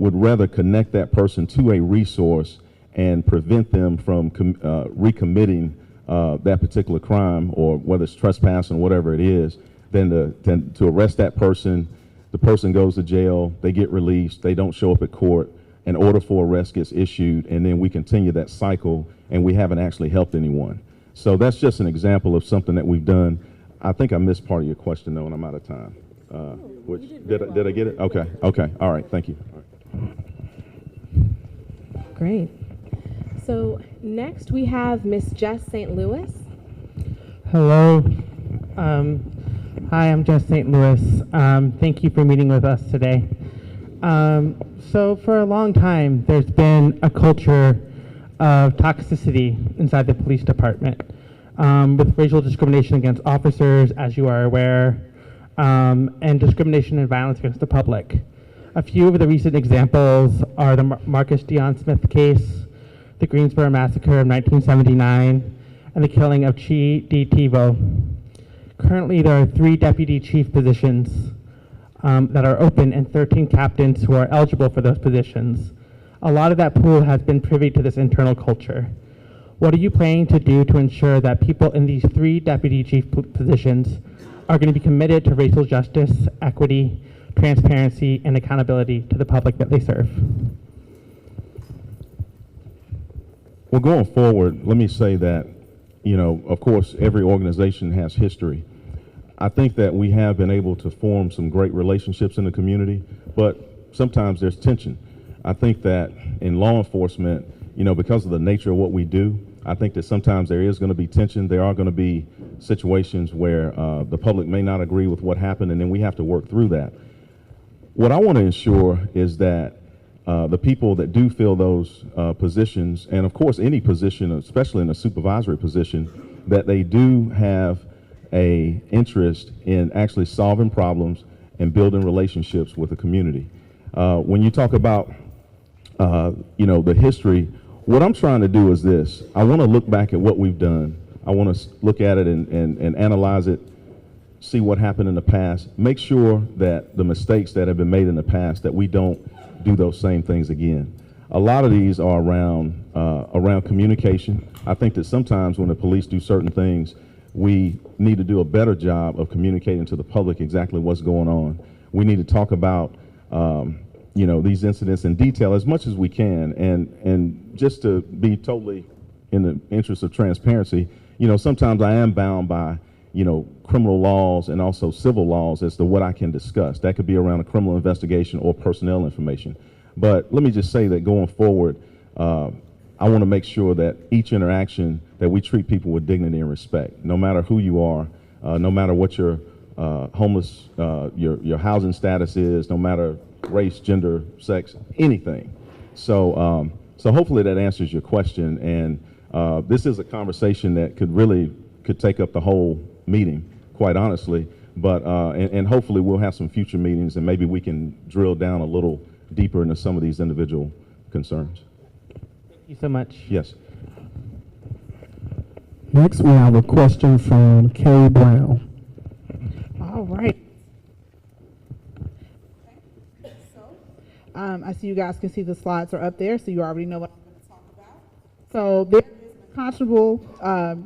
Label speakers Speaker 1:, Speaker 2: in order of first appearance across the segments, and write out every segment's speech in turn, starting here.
Speaker 1: would rather connect that person to a resource and prevent them from recommitting that particular crime, or whether it's trespassing, whatever it is, than to arrest that person. The person goes to jail, they get released, they don't show up at court, an order for arrest gets issued, and then we continue that cycle, and we haven't actually helped anyone. So that's just an example of something that we've done. I think I missed part of your question, though, and I'm out of time. Did I get it? Okay, all right, thank you. All right.
Speaker 2: Great. So next we have Miss Jess St. Louis.
Speaker 3: Hello. Hi, I'm Jess St. Louis. Thank you for meeting with us today. So for a long time, there's been a culture of toxicity inside the police department, with racial discrimination against officers, as you are aware, and discrimination and violence against the public. A few of the recent examples are the Marcus Dion Smith case, the Greensboro Massacre of 1979, and the killing of Chi Di Tivo. Currently, there are 3 deputy chief positions that are open and 13 captains who are eligible for those positions. A lot of that pool has been privy to this internal culture. What are you planning to do to ensure that people in these 3 deputy chief positions are going to be committed to racial justice, equity, transparency, and accountability to the public that they serve?
Speaker 1: Well, going forward, let me say that, of course, every organization has history. I think that we have been able to form some great relationships in the community, but sometimes there's tension. I think that in law enforcement, because of the nature of what we do, I think that sometimes there is going to be tension. There are going to be situations where the public may not agree with what happened, and then we have to work through that. What I want to ensure is that the people that do fill those positions, and of course any position, especially in a supervisory position, that they do have a interest in actually solving problems and building relationships with the community. When you talk about the history, what I'm trying to do is this. I want to look back at what we've done. I want to look at it and analyze it, see what happened in the past, make sure that the mistakes that have been made in the past, that we don't do those same things again. A lot of these are around communication. I think that sometimes when the police do certain things, we need to do a better job of communicating to the public exactly what's going on. We need to talk about these incidents in detail as much as we can, and just to be totally in the interest of transparency, sometimes I am bound by criminal laws and also civil laws as to what I can discuss. That could be around a criminal investigation or personnel information. But let me just say that going forward, I want to make sure that each interaction, that we treat people with dignity and respect, no matter who you are, no matter what your homeless, your housing status is, no matter race, gender, sex, anything. So hopefully that answers your question. And this is a conversation that could take up the whole meeting, quite honestly. But and hopefully we'll have some future meetings, and maybe we can drill down a little deeper into some of these individual concerns.
Speaker 3: Thank you so much.
Speaker 1: Yes.
Speaker 4: Next, we have a question from Kay Brown.
Speaker 5: All right. I see you guys can see the slides are up there, so you already know what I'm going to talk about. So there is unconscionable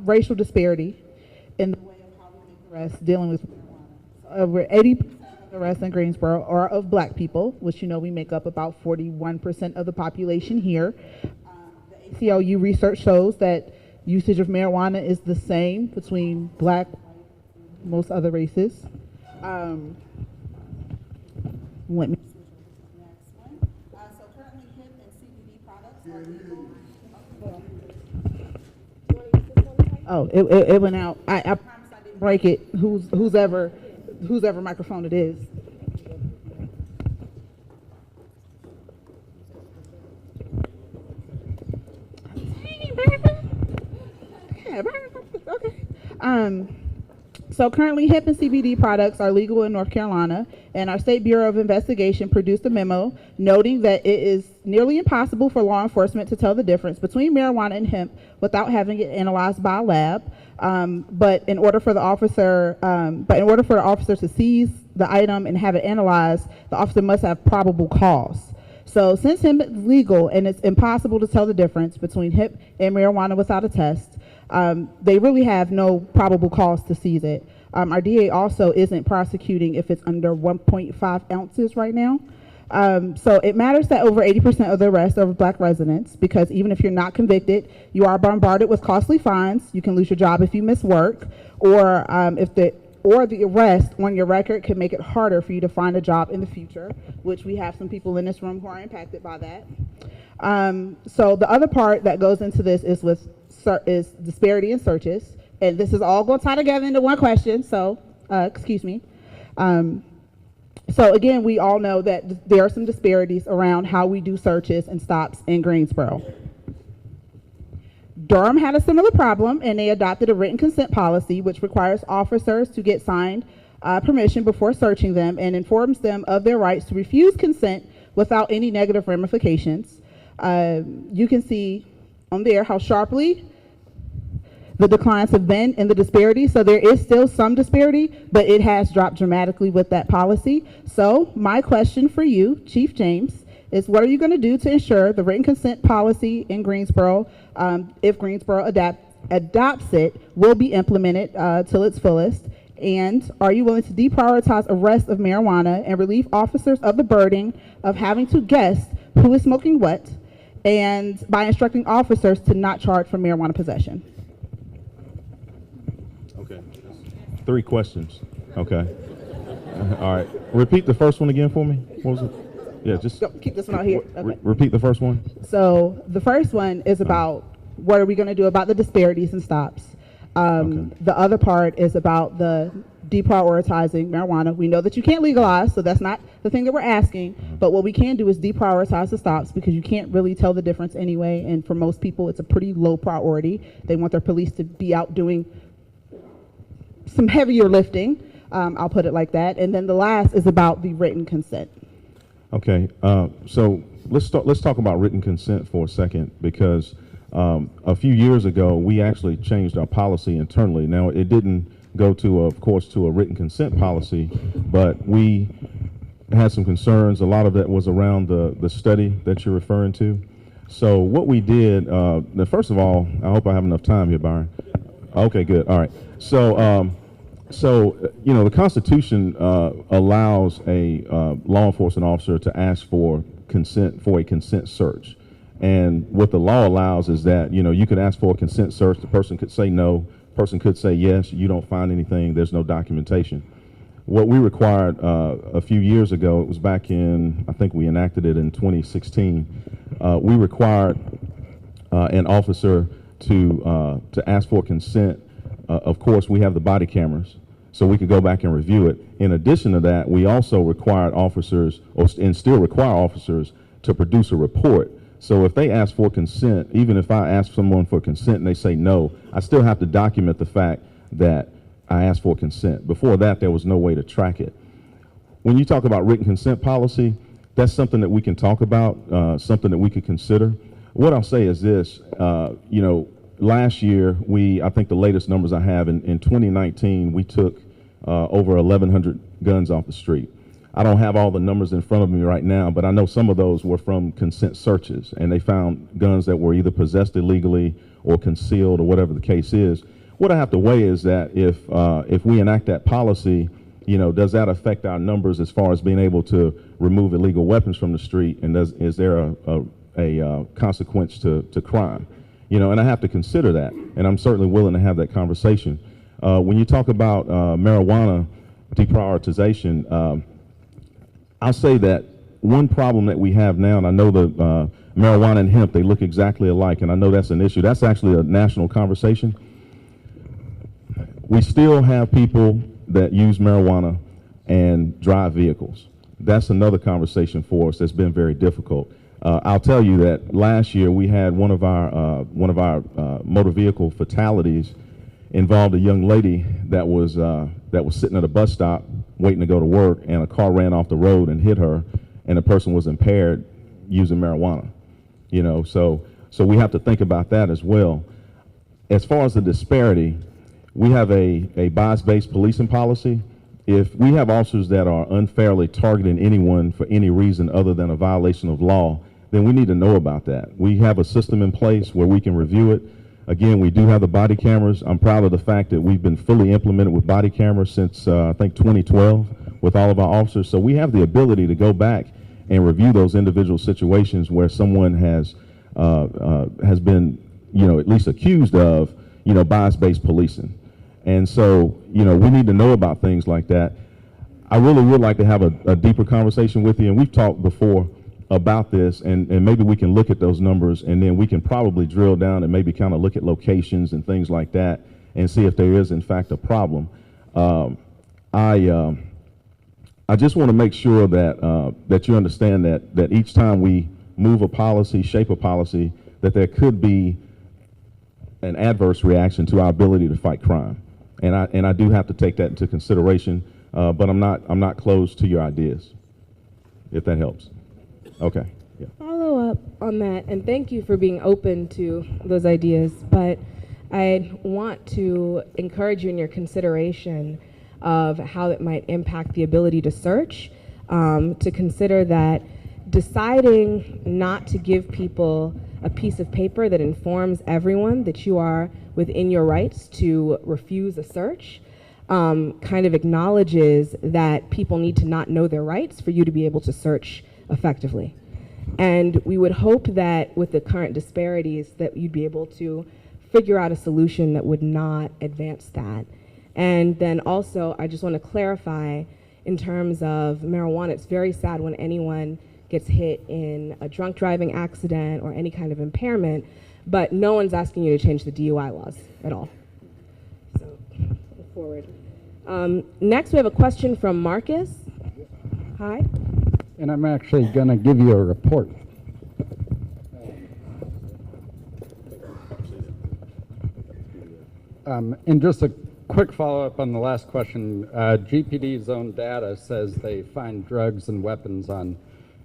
Speaker 5: racial disparity in the way of how we make arrests dealing with marijuana. So over 80% of arrests in Greensboro are of black people, which we make up about 41% of the population here. The ACLU research shows that usage of marijuana is the same between black, white, most other races. Let me Oh, it went out. I promise I didn't break it. Whoever microphone it is. Okay. So currently hemp and CBD products are legal in North Carolina, and our State Bureau of Investigation produced a memo noting that it is nearly impossible for law enforcement to tell the difference between marijuana and hemp without having it analyzed by a lab. But in order for the officer to seize the item and have it analyzed, the officer must have probable cause. So since hemp is legal and it's impossible to tell the difference between hemp and marijuana without a test, they really have no probable cause to seize it. Our DA also isn't prosecuting if it's under 1.5 ounces right now. So it matters that over 80% of the arrests are of Black residents, because even if you're not convicted, you are bombarded with costly fines. You can lose your job if you miss work, or the arrest on your record could make it harder for you to find a job in the future, which we have some people in this room who are impacted by that. So the other part that goes into this is disparity in searches, and this is all going to tie together into one question. So, excuse me. So again, we all know that there are some disparities around how we do searches and stops in Greensboro. Durham had a similar problem, and they adopted a written consent policy, which requires officers to get signed permission before searching them and informs them of their rights to refuse consent without any negative ramifications. You can see on there how sharply the declines have been in the disparity. So there is still some disparity, but it has dropped dramatically with that policy. So my question for you, Chief James, is what are you going to do to ensure the written consent policy in Greensboro, if Greensboro adopts it, will be implemented till its fullest? And are you willing to deprioritize arrest of marijuana and relieve officers of the burden of having to guess who is smoking what, and by instructing officers to not charge for marijuana possession?
Speaker 1: Okay. 3 questions. Okay. All right. Repeat the first one again for me. What was it? Yeah, just
Speaker 5: Keep this one out here. Okay.
Speaker 1: Repeat the first one.
Speaker 5: So the first one is about what are we going to do about the disparities and stops.
Speaker 1: Okay.
Speaker 5: The other part is about the deprioritizing marijuana. We know that you can't legalize, so that's not the thing that we're asking. But what we can do is deprioritize the stops, because you can't really tell the difference anyway. And for most people, it's a pretty low priority. They want their police to be out doing some heavier lifting. I'll put it like that. And then the last is about the written consent.
Speaker 1: Okay. So let's talk about written consent for a second, because a few years ago we actually changed our policy internally. Now it didn't go to, of course, to a written consent policy, but we had some concerns. A lot of that was around the study that you're referring to. So what we did, first of all, I hope I have enough time here, Byron. Okay, good. All right. So the Constitution allows a law enforcement officer to ask for consent for a consent search. And what the law allows is that, you could ask for a consent search. The person could say no. Person could say yes. You don't find anything. There's no documentation. What we required a few years ago, it was back in, I think we enacted it in 2016. We required an officer to ask for consent. Of course, we have the body cameras, so we could go back and review it. In addition to that, we also required officers, and still require officers, to produce a report. So if they ask for consent, even if I ask someone for consent and they say no, I still have to document the fact that I asked for consent. Before that, there was no way to track it. When you talk about written consent policy, that's something that we can talk about, something that we could consider. What I'll say is this, last year, I think the latest numbers I have, in 2019, we took over 1,100 guns off the street. I don't have all the numbers in front of me right now, but I know some of those were from consent searches, and they found guns that were either possessed illegally or concealed or whatever the case is. What I have to weigh is that if we enact that policy, does that affect our numbers as far as being able to remove illegal weapons from the street, and is there a consequence to crime? And I have to consider that, and I'm certainly willing to have that conversation. When you talk about marijuana deprioritization, I'll say that one problem that we have now, and I know the marijuana and hemp, they look exactly alike, and I know that's an issue. That's actually a national conversation. We still have people that use marijuana and drive vehicles. That's another conversation for us that's been very difficult. I'll tell you that last year we had one of our motor vehicle fatalities involved a young lady that was sitting at a bus stop waiting to go to work, and a car ran off the road and hit her, and the person was impaired using marijuana. So we have to think about that as well. As far as the disparity, we have a bias-based policing policy. if we have officers that are unfairly targeting anyone for any reason other than a violation of law, then we need to know about that. We have a system in place where we can review it. Again, we do have the body cameras. I'm proud of the fact that we've been fully implemented with body cameras since I think 2012 with all of our officers. So we have the ability to go back and review those individual situations where someone has been, at least accused of, bias-based policing. And so, we need to know about things like that. I really would like to have a deeper conversation with you, and we've talked before about this, and maybe we can look at those numbers, and then we can probably drill down and maybe kind of look at locations and things like that and see if there is, in fact, a problem. I just want to make sure that you understand that each time we move a policy, shape a policy, that there could be an adverse reaction to our ability to fight crime. And I do have to take that into consideration, but I'm not closed to your ideas, if that helps. Okay. Yeah.
Speaker 2: Follow up on that, and thank you for being open to those ideas, but I want to encourage you in your consideration of how it might impact the ability to search, to consider that deciding not to give people a piece of paper that informs everyone that you are within your rights to refuse a search kind of acknowledges that people need to not know their rights for you to be able to search effectively. And we would hope that with the current disparities that you'd be able to figure out a solution that would not advance that. And then also, I just want to clarify in terms of marijuana, it's very sad when anyone gets hit in a drunk driving accident or any kind of impairment, but no one's asking you to change the DUI laws at all. So, look forward. Next, we have a question from Marcus. Hi.
Speaker 6: And I'm actually going to give you a report. And just a quick follow-up on the last question. GPD's own data says they find drugs and weapons on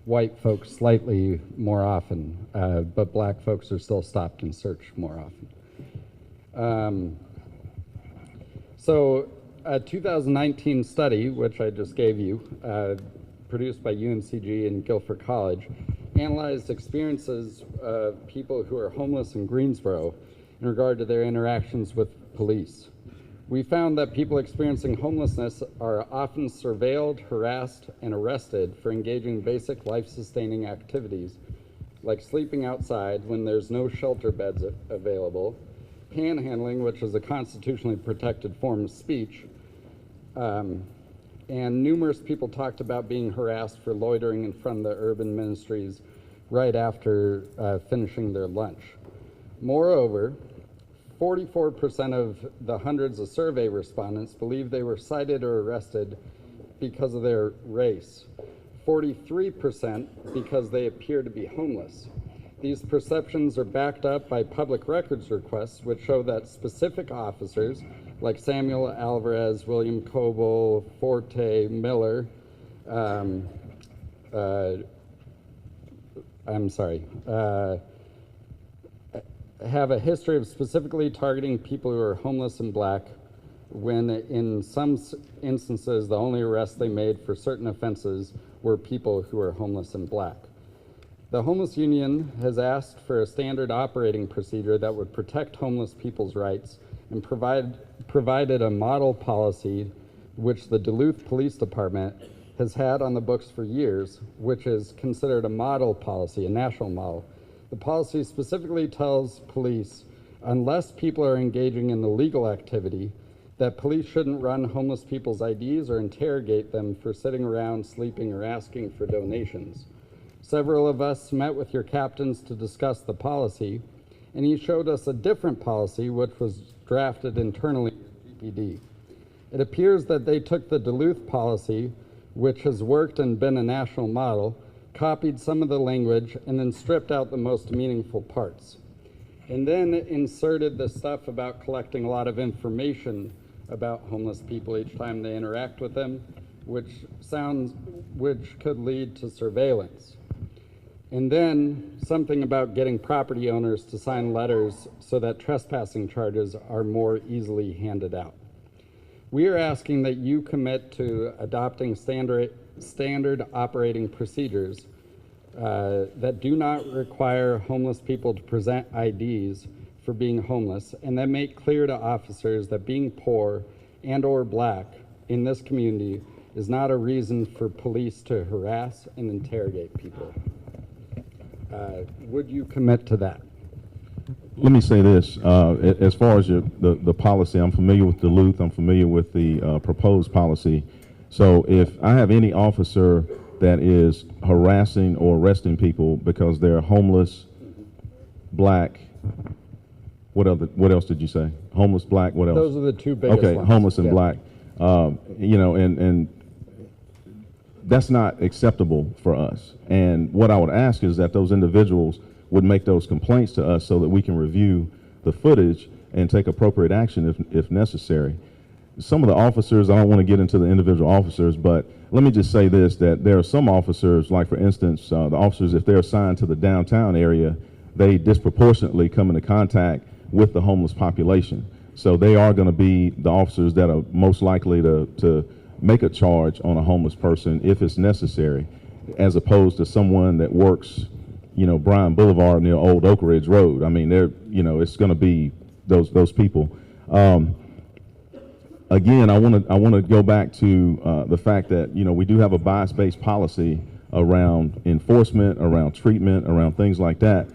Speaker 6: white folks slightly more often, but black folks are still stopped and searched more often. So a 2019 study, which I just gave you, produced by UNCG and Guilford College, analyzed experiences of people who are homeless in Greensboro in regard to their interactions with police. We found that people experiencing homelessness are often surveilled, harassed, and arrested for engaging in basic life-sustaining activities like sleeping outside when there's no shelter beds available, panhandling, which is a constitutionally protected form of speech, and numerous people talked about being harassed for loitering in front of the urban ministries right after finishing their lunch. Moreover, 44% of the hundreds of survey respondents believe they were cited or arrested because of their race, 43% because they appear to be homeless. These perceptions are backed up by public records requests, which show that specific officers like Samuel Alvarez, William Coble, Forte, Miller, have a history of specifically targeting people who are homeless and black, when in some instances the only arrests they made for certain offenses were people who are homeless and black. The Homeless Union has asked for a standard operating procedure that would protect homeless people's rights and provided a model policy which the Duluth Police Department has had on the books for years, which is considered a model policy, a national model. The policy specifically tells police, unless people are engaging in illegal activity, that police shouldn't run homeless people's IDs or interrogate them for sitting around, sleeping, or asking for donations. Several of us met with your captains to discuss the policy, and he showed us a different policy which was drafted internally at GPD. It appears that they took the Duluth policy, which has worked and been a national model, copied some of the language, and then stripped out the most meaningful parts. And then inserted the stuff about collecting a lot of information about homeless people each time they interact with them, which could lead to surveillance. And then something about getting property owners to sign letters so that trespassing charges are more easily handed out. We are asking that you commit to adopting standard operating procedures that do not require homeless people to present IDs for being homeless, and that make clear to officers that being poor and or black in this community is not a reason for police to harass and interrogate people. Would you commit to that?
Speaker 1: Let me say this, as far as the policy, I'm familiar with Duluth, I'm familiar with the proposed policy. So if I have any officer that is harassing or arresting people because they're homeless, black, what else did you say? Homeless, black, what else?
Speaker 6: Those are the two biggest
Speaker 1: ones. Okay, homeless and
Speaker 6: yeah.
Speaker 1: black. You know, and that's not acceptable for us. And what I would ask is that those individuals would make those complaints to us so that we can review the footage and take appropriate action if necessary. Some of the officers, I don't want to get into the individual officers, but let me just say this, that there are some officers, like for instance, the officers, if they're assigned to the downtown area, they disproportionately come into contact with the homeless population. So they are going to be the officers that are most likely to make a charge on a homeless person if it's necessary, as opposed to someone that works, you know, Bryan Boulevard near Old Oak Ridge Road. I mean, they're, you know, it's going to be those people. Again, I want to go back to the fact that, you know, we do have a bias-based policy around enforcement, around treatment, around things like that.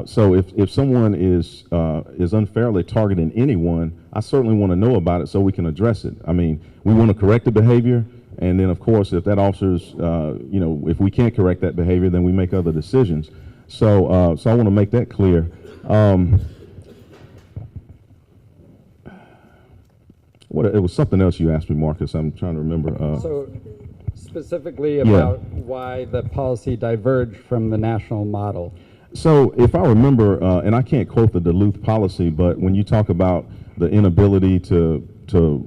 Speaker 1: So if someone is unfairly targeting anyone, I certainly want to know about it so we can address it. I mean, we want to correct the behavior, and then of course, if that officer's, you know, if we can't correct that behavior, then we make other decisions. So, so I want to make that clear. It was something else you asked me, Marcus. I'm trying to remember.
Speaker 6: So specifically about why the policy diverged from the national model.
Speaker 1: So if I remember, and I can't quote the Duluth policy, but when you talk about the inability to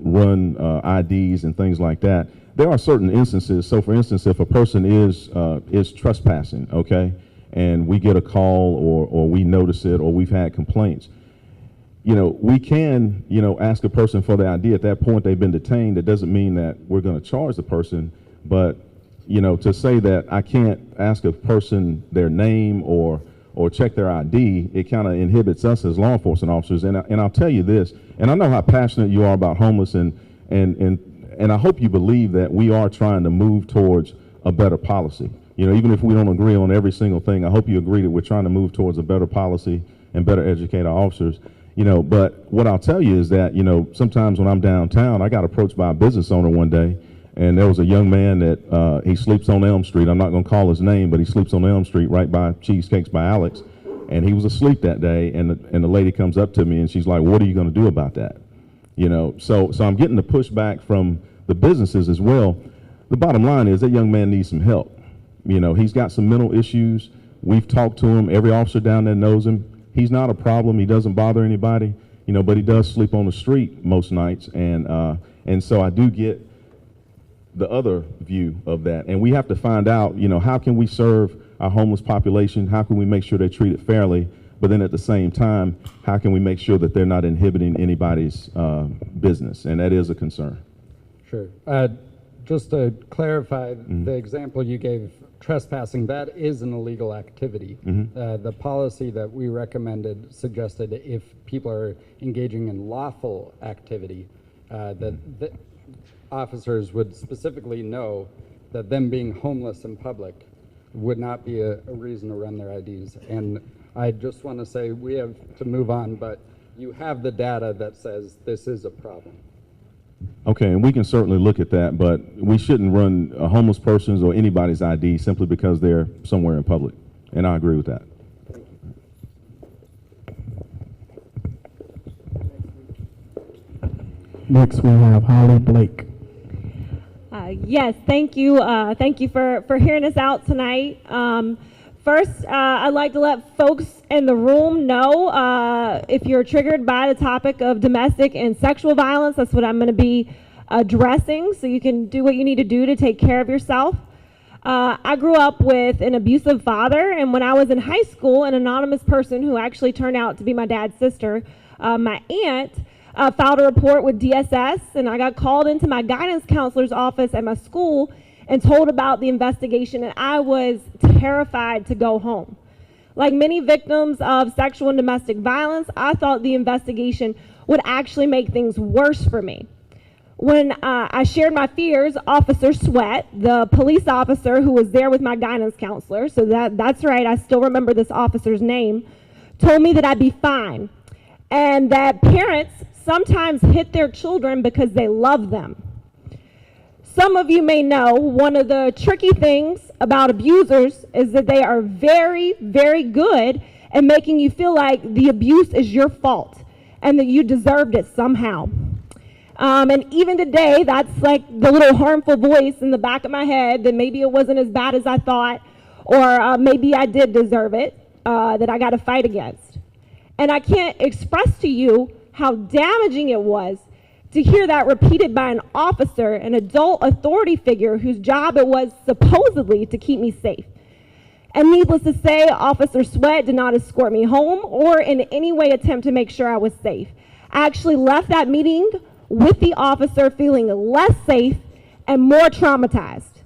Speaker 1: run IDs and things like that, there are certain instances. So for instance, if a person is trespassing, okay, and we get a call or we notice it or we've had complaints, you know, we can, you know, ask a person for the ID. At that point, they've been detained. It doesn't mean that we're going to charge the person, but, you know, to say that I can't ask a person their name or check their ID, it kind of inhibits us as law enforcement officers. And I'll tell you this, and I know how passionate you are about homeless, and I hope you believe that we are trying to move towards a better policy. You know, even if we don't agree on every single thing, I hope you agree that we're trying to move towards a better policy and better educate our officers. You know, but what I'll tell you is that, you know, sometimes when I'm downtown, I got approached by a business owner one day, and there was a young man that he sleeps on Elm Street. I'm not going to call his name, but he sleeps on Elm Street right by Cheesecakes by Alex, and he was asleep that day, and the lady comes up to me and she's like, what are you going to do about that? You know, so I'm getting the pushback from the businesses as well. The bottom line is that young man needs some help. You know, he's got some mental issues. We've talked to him. Every officer down there knows him. He's not a problem. He doesn't bother anybody, you know, but he does sleep on the street most nights. And so I do get the other view of that. And we have to find out, you know, how can we serve our homeless population? How can we make sure they're treated fairly? But then at the same time, how can we make sure that they're not inhibiting anybody's business? And that is a concern.
Speaker 6: Sure. Just to clarify, the example you gave, trespassing, that is an illegal activity. The policy that we recommended suggested if people are engaging in lawful activity, that officers would specifically know that them being homeless in public would not be a reason to run their IDs. And I just want to say we have to move on, but you have the data that says this is a problem.
Speaker 1: Okay, and we can certainly look at that, but we shouldn't run a homeless person's or anybody's ID simply because they're somewhere in public. And I agree with that.
Speaker 4: Next, we have Holly Blake.
Speaker 7: Yes, thank you. Thank you for hearing us out tonight. First, I'd like to let folks in the room know if you're triggered by the topic of domestic and sexual violence, that's what I'm going to be addressing, so you can do what you need to do to take care of yourself. I grew up with an abusive father, and when I was in high school, an anonymous person who actually turned out to be my dad's sister, my aunt, filed a report with DSS, and I got called into my guidance counselor's office at my school and told about the investigation, and I was terrified to go home. Like many victims of sexual and domestic violence, I thought the investigation would actually make things worse for me. When I shared my fears, Officer Sweat, the police officer who was there with my guidance counselor, so that's right, I still remember this officer's name, told me that I'd be fine, and that parents sometimes hit their children because they love them. Some of you may know one of the tricky things about abusers is that they are very, very good at making you feel like the abuse is your fault and that you deserved it somehow. And even today, that's like the little harmful voice in the back of my head that maybe it wasn't as bad as I thought, or maybe I did deserve it, that I got to fight against. And I can't express to you how damaging it was to hear that repeated by an officer, an adult authority figure whose job it was supposedly to keep me safe. And needless to say, Officer Sweat did not escort me home or in any way attempt to make sure I was safe. I actually left that meeting with the officer feeling less safe and more traumatized.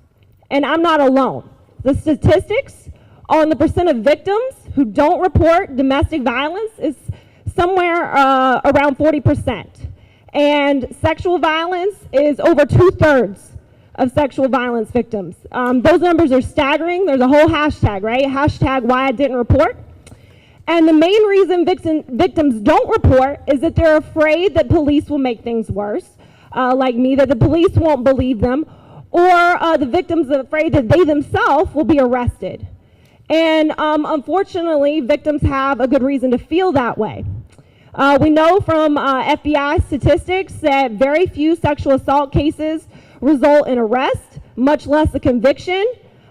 Speaker 7: And I'm not alone. The statistics on the percent of victims who don't report domestic violence is somewhere around 40%. And sexual violence is over 2/3 of sexual violence victims. Those numbers are staggering. There's a whole hashtag, right? Hashtag why I didn't report. And the main reason victims don't report is that they're afraid that police will make things worse, like me, that the police won't believe them, or the victims are afraid that they themselves will be arrested. And unfortunately, victims have a good reason to feel that way. We know from FBI statistics that very few sexual assault cases result in arrest, much less a conviction.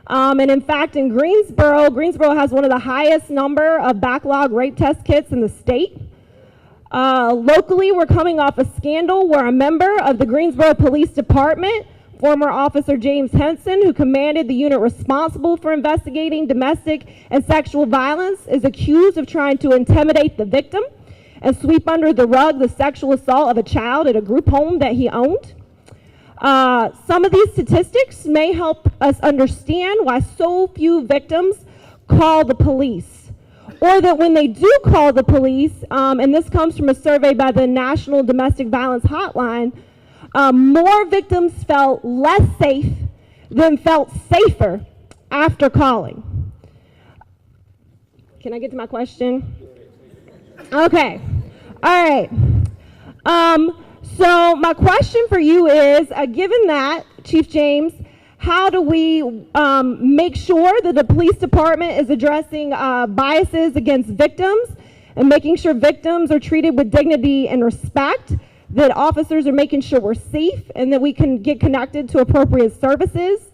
Speaker 7: And in fact, in Greensboro has one of the highest number of backlog rape test kits in the state. Locally, we're coming off a scandal where a member of the Greensboro Police Department, former Officer James Henson, who commanded the unit responsible for investigating domestic and sexual violence, is accused of trying to intimidate the victim and sweep under the rug the sexual assault of a child at a group home that he owned. Some of these statistics may help us understand why so few victims call the police, or that when they do call the police, and this comes from a survey by the National Domestic Violence Hotline, more victims felt less safe than felt safer after calling. Can I get to my question? Okay. All right. So my question for you is, given that, Chief James, how do we make sure that the police department is addressing biases against victims and making sure victims are treated with dignity and respect, that officers are making sure we're safe and that we can get connected to appropriate services,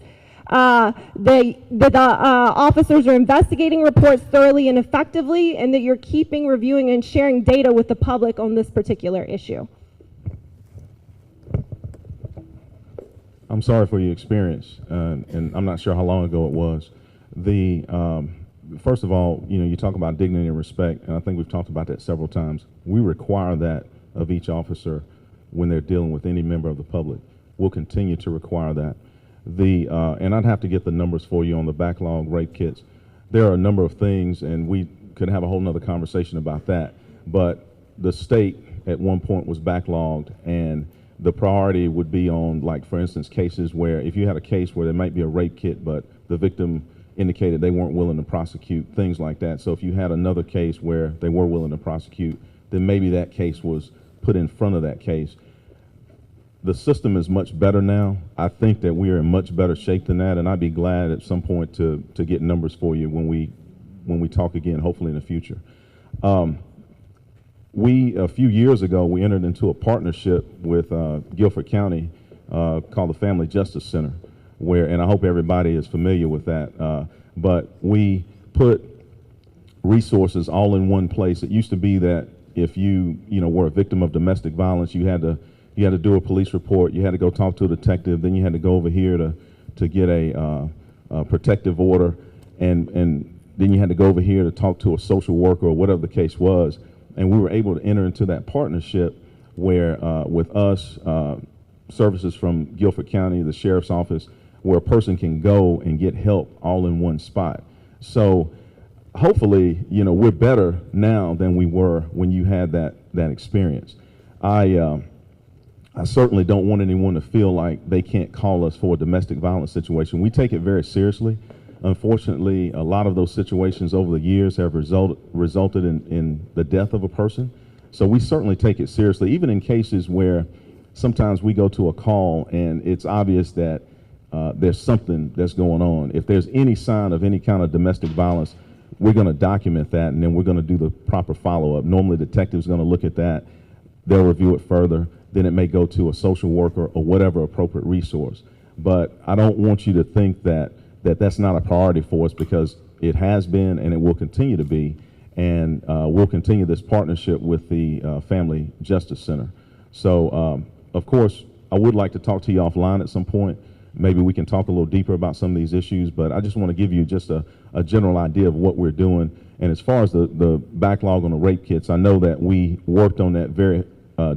Speaker 7: that the officers are investigating reports thoroughly and effectively, and that you're keeping, reviewing, and sharing data with the public on this particular issue?
Speaker 1: I'm sorry for your experience, and I'm not sure how long ago it was. First of all, you talk about dignity and respect, and I think we've talked about that several times. We require that of each officer when they're dealing with any member of the public. We'll continue to require that. And I'd have to get the numbers for you on the backlog rape kits. There are a number of things, and we could have a whole nother conversation about that, but the state at one point was backlogged, and the priority would be on, like, for instance, cases where if you had a case where there might be a rape kit, but the victim indicated they weren't willing to prosecute, things like that. So if you had another case where they were willing to prosecute, then maybe that case was put in front of that case. The system is much better now. I think that we are in much better shape than that, and I'd be glad at some point to get numbers for you when we talk again, hopefully in the future. A few years ago, we entered into a partnership with Guilford County called the Family Justice Center, and I hope everybody is familiar with that, but we put resources all in one place. It used to be that if you were a victim of domestic violence, you had to do a police report, you had to go talk to a detective, then you had to go over here to get a protective order, and then you had to go over here to talk to a social worker or whatever the case was. And we were able to enter into that partnership where with us, services from Guilford County, the sheriff's office, where a person can go and get help all in one spot. So hopefully, we're better now than we were when you had that experience. I certainly don't want anyone to feel like they can't call us for a domestic violence situation. We take it very seriously. Unfortunately, a lot of those situations over the years have resulted in the death of a person. So we certainly take it seriously, even in cases where sometimes we go to a call and it's obvious that there's something that's going on. If there's any sign of any kind of domestic violence, we're going to document that, and then we're going to do the proper follow-up. Normally, the detective's going to look at that. They'll review it further. Then it may go to a social worker or whatever appropriate resource. But I don't want you to think that that's not a priority for us, because it has been and it will continue to be. And we'll continue this partnership with the Family Justice Center. So, of course, I would like to talk to you offline at some point. Maybe we can talk a little deeper about some of these issues, but I just want to give you just a general idea of what we're doing. And as far as the backlog on the rape kits, I know that we worked on that very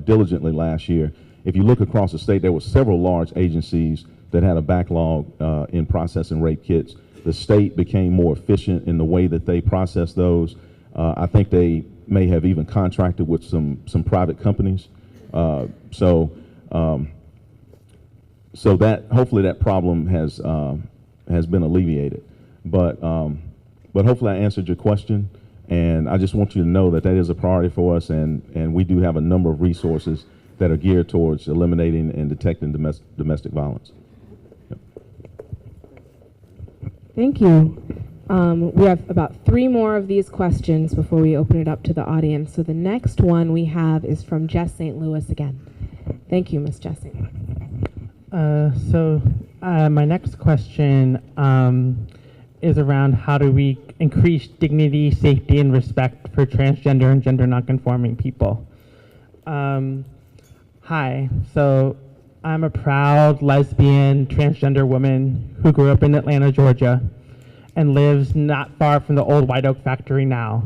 Speaker 1: diligently last year. If you look across the state, there were several large agencies that had a backlog in processing rape kits. The state became more efficient in the way that they process those. I think they may have even contracted with some private companies. So that hopefully that problem has been alleviated. But hopefully I answered your question, and I just want you to know that is a priority for us, and we do have a number of resources that are geared towards eliminating and detecting domestic violence. Yep.
Speaker 2: Thank you. We have about 3 more of these questions before we open it up to the audience. So the next one we have is from Jess St. Louis again. Thank you, Ms. Jess St. Louis.
Speaker 3: My next question is around how do we increase dignity, safety, and respect for transgender and gender nonconforming people. Hi, so I'm a proud lesbian transgender woman who grew up in Atlanta, Georgia, and lives not far from the old White Oak factory now,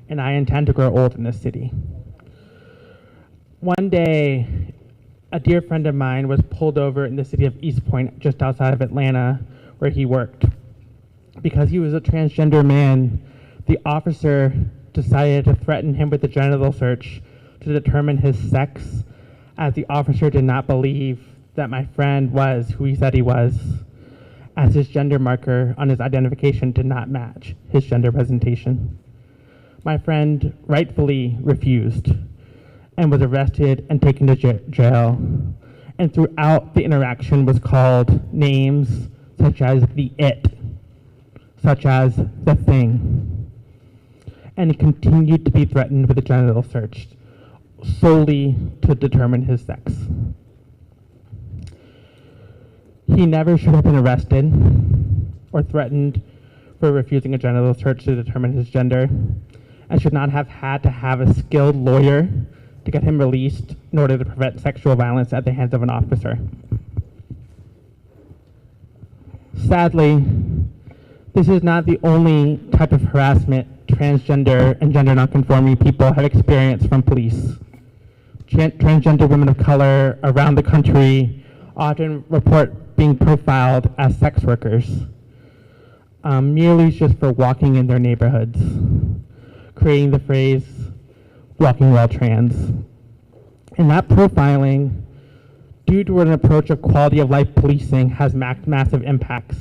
Speaker 3: and I intend to grow old in this city. One day, a dear friend of mine was pulled over in the city of East Point, just outside of Atlanta, where he worked. Because he was a transgender man, the officer decided to threaten him with a genital search to determine his sex, as the officer did not believe that my friend was who he said he was, as his gender marker on his identification did not match his gender presentation. My friend rightfully refused and was arrested and taken to jail, and throughout the interaction was called names such as the it, such as the thing, and he continued to be threatened with a genital search solely to determine his sex. He never should have been arrested or threatened for refusing a genital search to determine his gender, and should not have had to have a skilled lawyer to get him released in order to prevent sexual violence at the hands of an officer. Sadly, this is not the only type of harassment transgender and gender nonconforming people have experienced from police. Transgender women of color around the country often report being profiled as sex workers, merely just for walking in their neighborhoods, creating the phrase, walking while trans. And that profiling, due to an approach of quality of life policing, has massive impacts.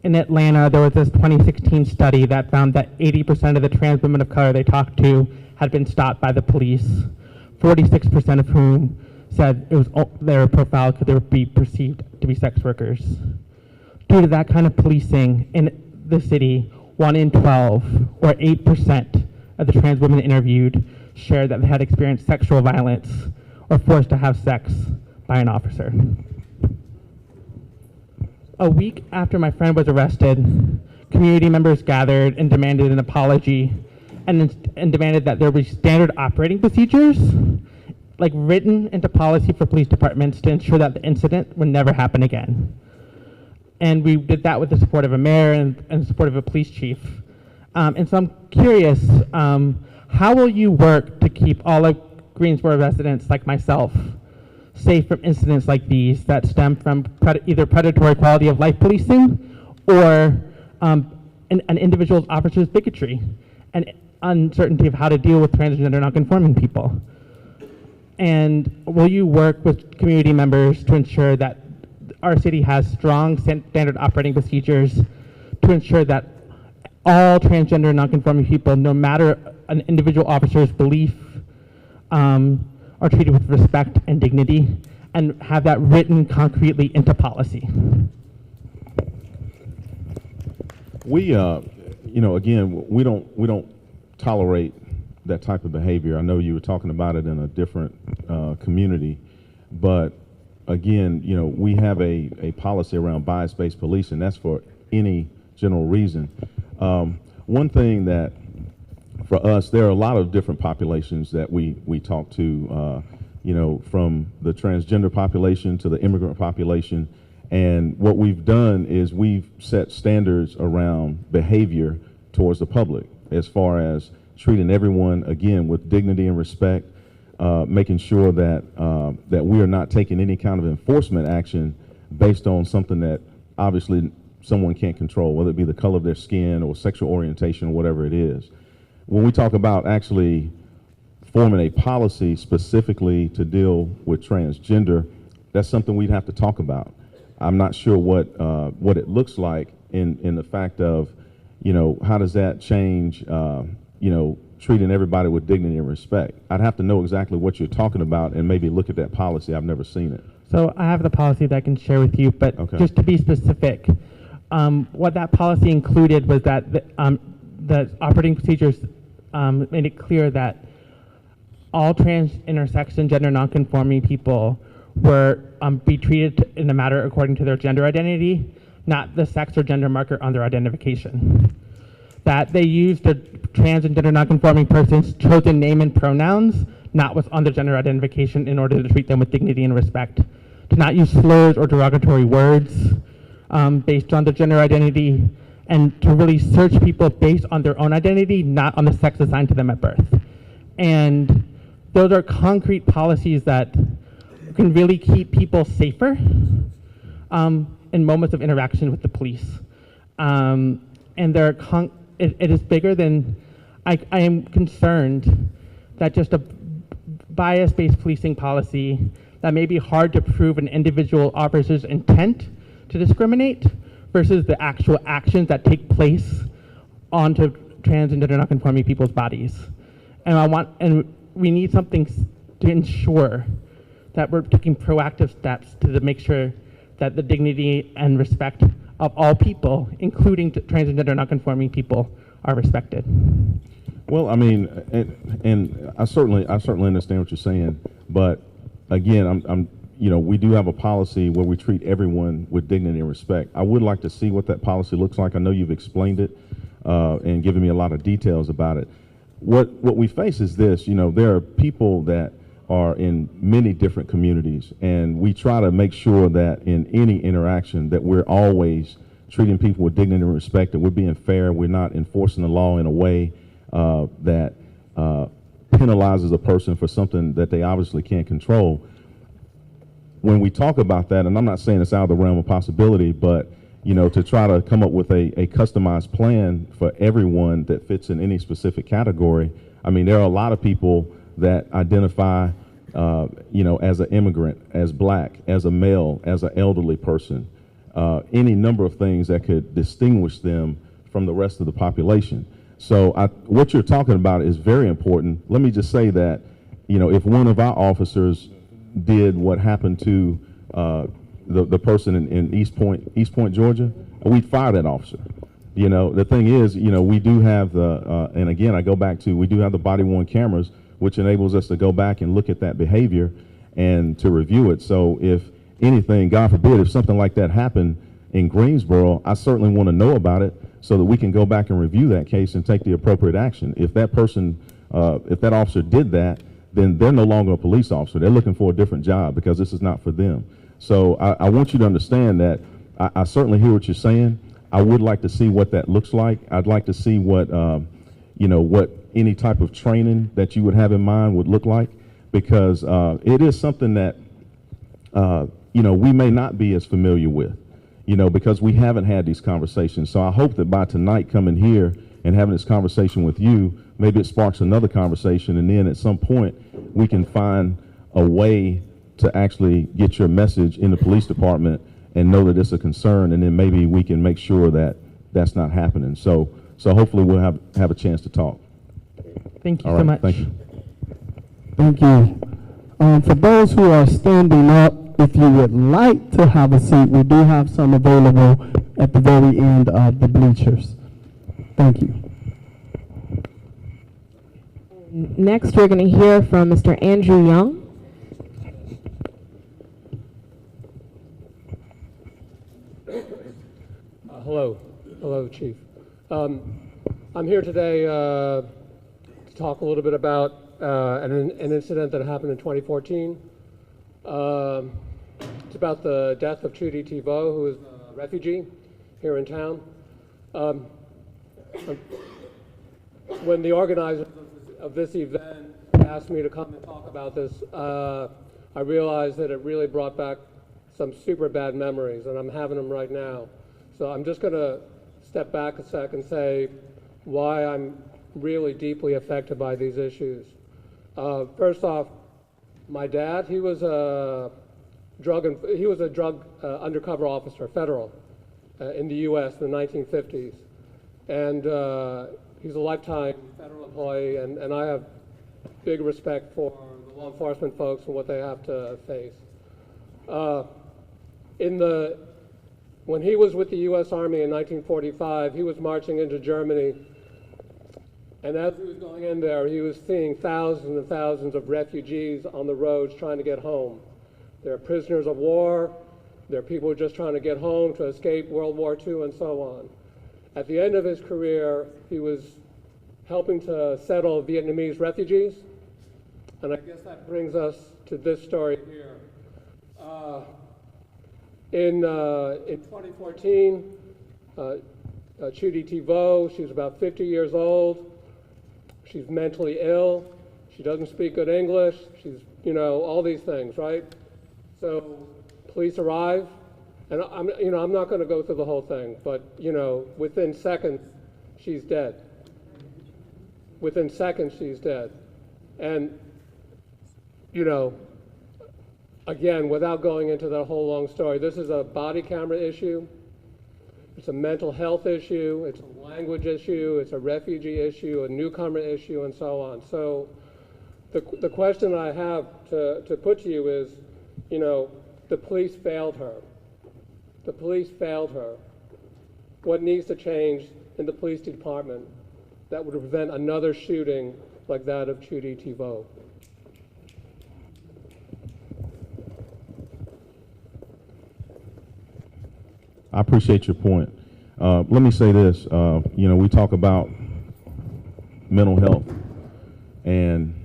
Speaker 3: In Atlanta, there was this 2016 study that found that 80% of the trans women of color they talked to had been stopped by the police, 46% of whom said they were profiled because they would be perceived to be sex workers. Due to that kind of policing in the city, 1 in 12, or 8% of the trans women interviewed shared that they had experienced sexual violence or forced to have sex by an officer. A week after my friend was arrested, community members gathered and demanded an apology and demanded that there be standard operating procedures, like written into policy for police departments to ensure that the incident would never happen again. And we did that with the support of a mayor and the support of a police chief. And so I'm curious, how will you work to keep all of Greensboro residents like myself safe from incidents like these that stem from either predatory quality of life policing or an individual officer's bigotry and uncertainty of how to deal with transgender nonconforming people? And will you work with community members to ensure that our city has strong standard operating procedures to ensure that all transgender nonconforming people, no matter an individual officer's belief, are treated with respect and dignity, and have that written concretely into policy?
Speaker 1: We, you know, again, we don't tolerate that type of behavior. I know you were talking about it in a different community, but again, you know, we have a policy around bias-based policing. That's for any general reason. One thing that for us, there are a lot of different populations that we talk to, you know, from the transgender population to the immigrant population. And what we've done is we've set standards around behavior towards the public as far as treating everyone, again, with dignity and respect, making sure that, that we are not taking any kind of enforcement action based on something that obviously someone can't control, whether it be the color of their skin or sexual orientation or whatever it is. When we talk about actually forming a policy specifically to deal with transgender, that's something we'd have to talk about. I'm not sure what it looks like in the fact of, you know, how does that change, you know, treating everybody with dignity and respect. I'd have to know exactly what you're talking about and maybe look at that policy. I've never seen it.
Speaker 3: So I have the policy that I can share with you, but just to be specific, what that policy included was that the operating procedures made it clear that all trans, intersex, and gender nonconforming people were be treated in a matter according to their gender identity, not the sex or gender marker on their identification. That they used the trans and gender nonconforming person's chosen name and pronouns, not what's on their gender identification, in order to treat them with dignity and respect. To not use slurs or derogatory words based on their gender identity, and to really search people based on their own identity, not on the sex assigned to them at birth. And those are concrete policies that can really keep people safer in moments of interaction with the police. And they're it is bigger than, I am concerned that just a bias-based policing policy that may be hard to prove an individual officer's intent to discriminate versus the actual actions that take place onto trans and gender nonconforming people's bodies. And we need something to ensure that we're taking proactive steps to make sure that the dignity and respect of all people, including trans and gender nonconforming people, are respected.
Speaker 1: Well, I mean, and I certainly understand what you're saying, but again, I'm you know, we do have a policy where we treat everyone with dignity and respect. I would like to see what that policy looks like. I know you've explained it and given me a lot of details about it. What we face is this, you know, there are people that are in many different communities, and we try to make sure that in any interaction that we're always treating people with dignity and respect, that we're being fair, we're not enforcing the law in a way that penalizes a person for something that they obviously can't control. When we talk about that, and I'm not saying it's out of the realm of possibility, but you know, to try to come up with a customized plan for everyone that fits in any specific category. I mean, there are a lot of people that identify, you know, as an immigrant, as black, as a male, as an elderly person, any number of things that could distinguish them from the rest of the population. So what you're talking about is very important. Let me just say that, you know, if one of our officers did what happened to the person in East Point, Georgia, we'd fire that officer. You know, the thing is, you know, we do have the, and again, I go back to, we do have the body-worn cameras, which enables us to go back and look at that behavior and to review it. So if anything, God forbid, if something like that happened in Greensboro, I certainly want to know about it so that we can go back and review that case and take the appropriate action. If that person, if that officer did that, then they're no longer a police officer. They're looking for a different job because this is not for them. So I want you to understand that I certainly hear what you're saying. I would like to see what that looks like. I'd like to see what, you know, what any type of training that you would have in mind would look like. because it is something that we may not be as familiar with, because we haven't had these conversations. So I hope that by tonight coming here and having this conversation with you, maybe it sparks another conversation, and then at some point we can find a way to actually get your message in the police department and know that it's a concern, and then maybe we can make sure that that's not happening. So hopefully we'll have a chance to talk.
Speaker 3: Thank you
Speaker 1: All
Speaker 3: so
Speaker 1: right,
Speaker 3: much.
Speaker 1: thank you.
Speaker 4: Thank you. For those who are standing up, if you would like to have a seat, we do have some available at the very end of the bleachers. Thank you.
Speaker 2: Next, we're going to hear from Mr. Andrew Young.
Speaker 8: Hello, Chief. I'm here today to talk a little bit about an incident that happened in 2014. It's about the death of Trudy Thibault, who is a refugee here in town. When the organizers of this event asked me to come and talk about this, I realized that it really brought back some super bad memories, and I'm having them right now. So I'm just going to step back a sec and say why I'm really deeply affected by these issues. First off, my dad, he was a drug undercover officer, federal, in the U.S. in the 1950s, and he's a lifetime federal employee, and I have big respect for the law enforcement folks and what they have to face. When he was with the U.S. Army in 1945, he was marching into Germany, and as he was going in there, he was seeing thousands and thousands of refugees on the roads trying to get home. They're prisoners of war, they're people just trying to get home to escape World War II and so on. At the end of his career, he was helping to settle Vietnamese refugees, and I guess that brings us to this story here. In 2014, Trudy Thibault, she's about 50 years old. She's mentally ill. She doesn't speak good English. She's, all these things, right? So police arrive, and I'm not going to go through the whole thing, but within seconds, she's dead. Within seconds, she's dead. And again, without going into that whole long story, this is a body camera issue. It's a mental health issue. It's a language issue. It's a refugee issue, a newcomer issue, and so on. So the question I have to put to you is, the police failed her. The police failed her. What needs to change in the police department that would prevent another shooting like that of Trudy Thibault?
Speaker 1: I appreciate your point. Let me say this, we talk about mental health, and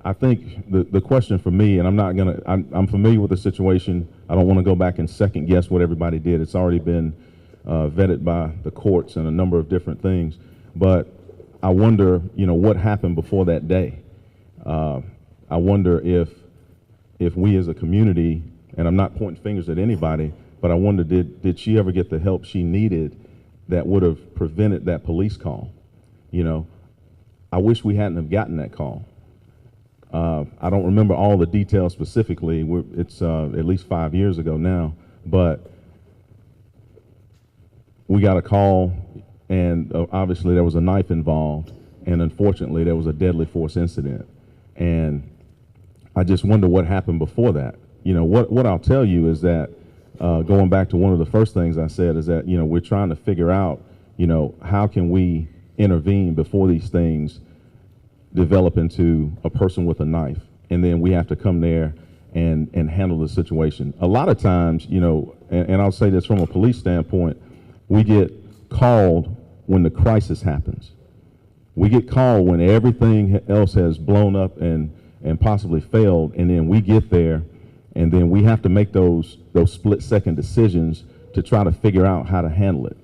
Speaker 1: I think the question for me, and I'm familiar with the situation. I don't want to go back and second guess what everybody did. It's already been vetted by the courts and a number of different things, but I wonder, what happened before that day. I wonder if we as a community, and I'm not pointing fingers at anybody, but I wonder, did she ever get the help she needed that would have prevented that police call? I wish we hadn't have gotten that call. I don't remember all the details specifically. It's at least 5 years ago now, but we got a call, and obviously there was a knife involved, and unfortunately there was a deadly force incident. And I just wonder what happened before that. What I'll tell you is that going back to one of the first things I said is that, we're trying to figure out, how can we intervene before these things develop into a person with a knife, and then we have to come there and handle the situation. A lot of times, and I'll say this from a police standpoint, we get called when the crisis happens. We get called when everything else has blown up and possibly failed, and then we get there, and then we have to make those split-second decisions to try to figure out how to handle it.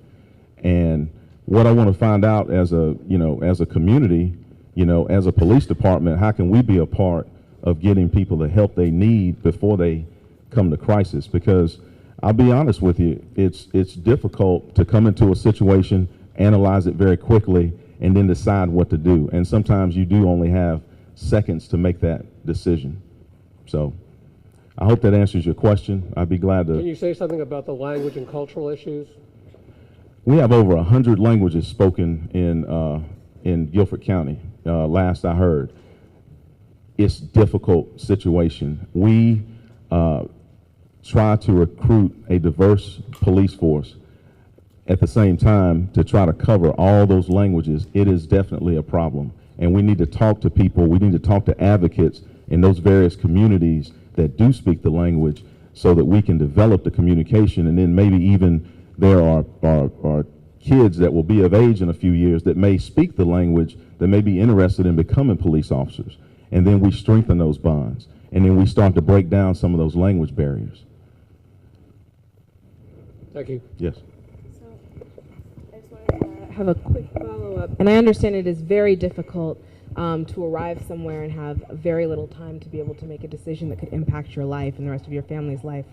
Speaker 1: And what I want to find out as a community You know, as a police department, how can we be a part of getting people the help they need before they come to crisis? Because I'll be honest with you, it's difficult to come into a situation, analyze it very quickly, and then decide what to do. And sometimes you do only have seconds to make that decision. So I hope that answers your question. I'd be glad to.
Speaker 8: Can you say something about the language and cultural issues?
Speaker 1: We have over 100 languages spoken in Guilford County, last I heard. It's a difficult situation. We try to recruit a diverse police force. At the same time, to try to cover all those languages, it is definitely a problem. And we need to talk to people, we need to talk to advocates in those various communities that do speak the language so that we can develop the communication, and then maybe even there are kids that will be of age in a few years that may speak the language, that may be interested in becoming police officers. And then we strengthen those bonds. And then we start to break down some of those language barriers.
Speaker 8: Thank you.
Speaker 1: Yes.
Speaker 2: So I just wanted to have a quick follow-up. And I understand it is very difficult to arrive somewhere and have very little time to be able to make a decision that could impact your life and the rest of your family's life,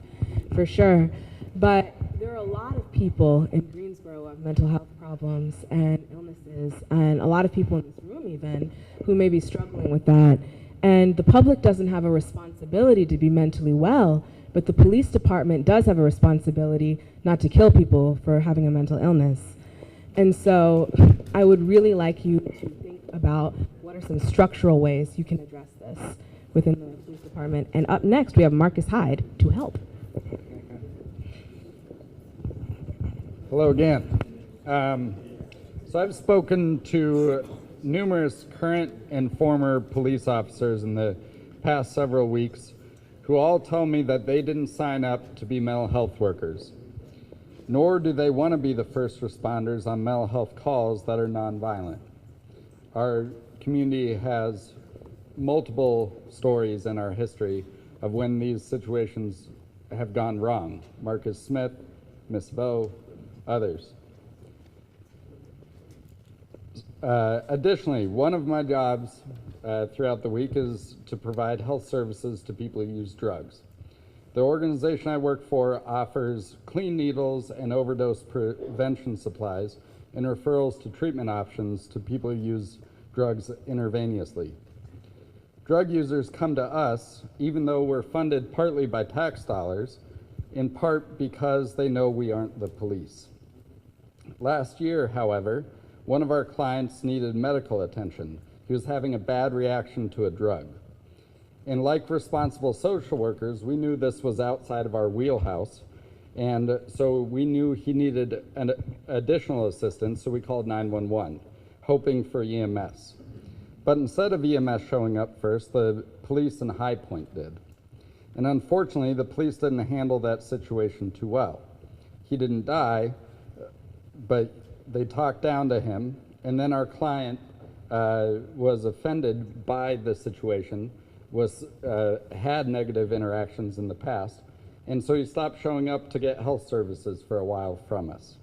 Speaker 2: for sure. But there are a lot of people in Greensboro who have mental health problems and illnesses, and a lot of people in this room even who may be struggling with that. And the public doesn't have a responsibility to be mentally well, but the police department does have a responsibility not to kill people for having a mental illness. And so I would really like you to think about what are some structural ways you can address this within the police department. And up next, we have Marcus Hyde to help.
Speaker 6: Hello again. So I've spoken to numerous current and former police officers in the past several weeks who all tell me that they didn't sign up to be mental health workers, nor do they want to be the first responders on mental health calls that are nonviolent. Our community has multiple stories in our history of when these situations have gone wrong. Marcus Smith, Miss Vo, others. Additionally, one of my jobs throughout the week is to provide health services to people who use drugs. The organization I work for offers clean needles and overdose prevention supplies and referrals to treatment options to people who use drugs intravenously. Drug users come to us even though we're funded partly by tax dollars, in part because they know we aren't the police. Last year, however, one of our clients needed medical attention. He was having a bad reaction to a drug. And like responsible social workers, we knew this was outside of our wheelhouse, and so we knew he needed an additional assistance, so we called 911, hoping for EMS. But instead of EMS showing up first, the police in High Point did. And unfortunately, the police didn't handle that situation too well. He didn't die, but they talked down to him, and then our client was offended by the situation, had negative interactions in the past, and so he stopped showing up to get health services for a while from us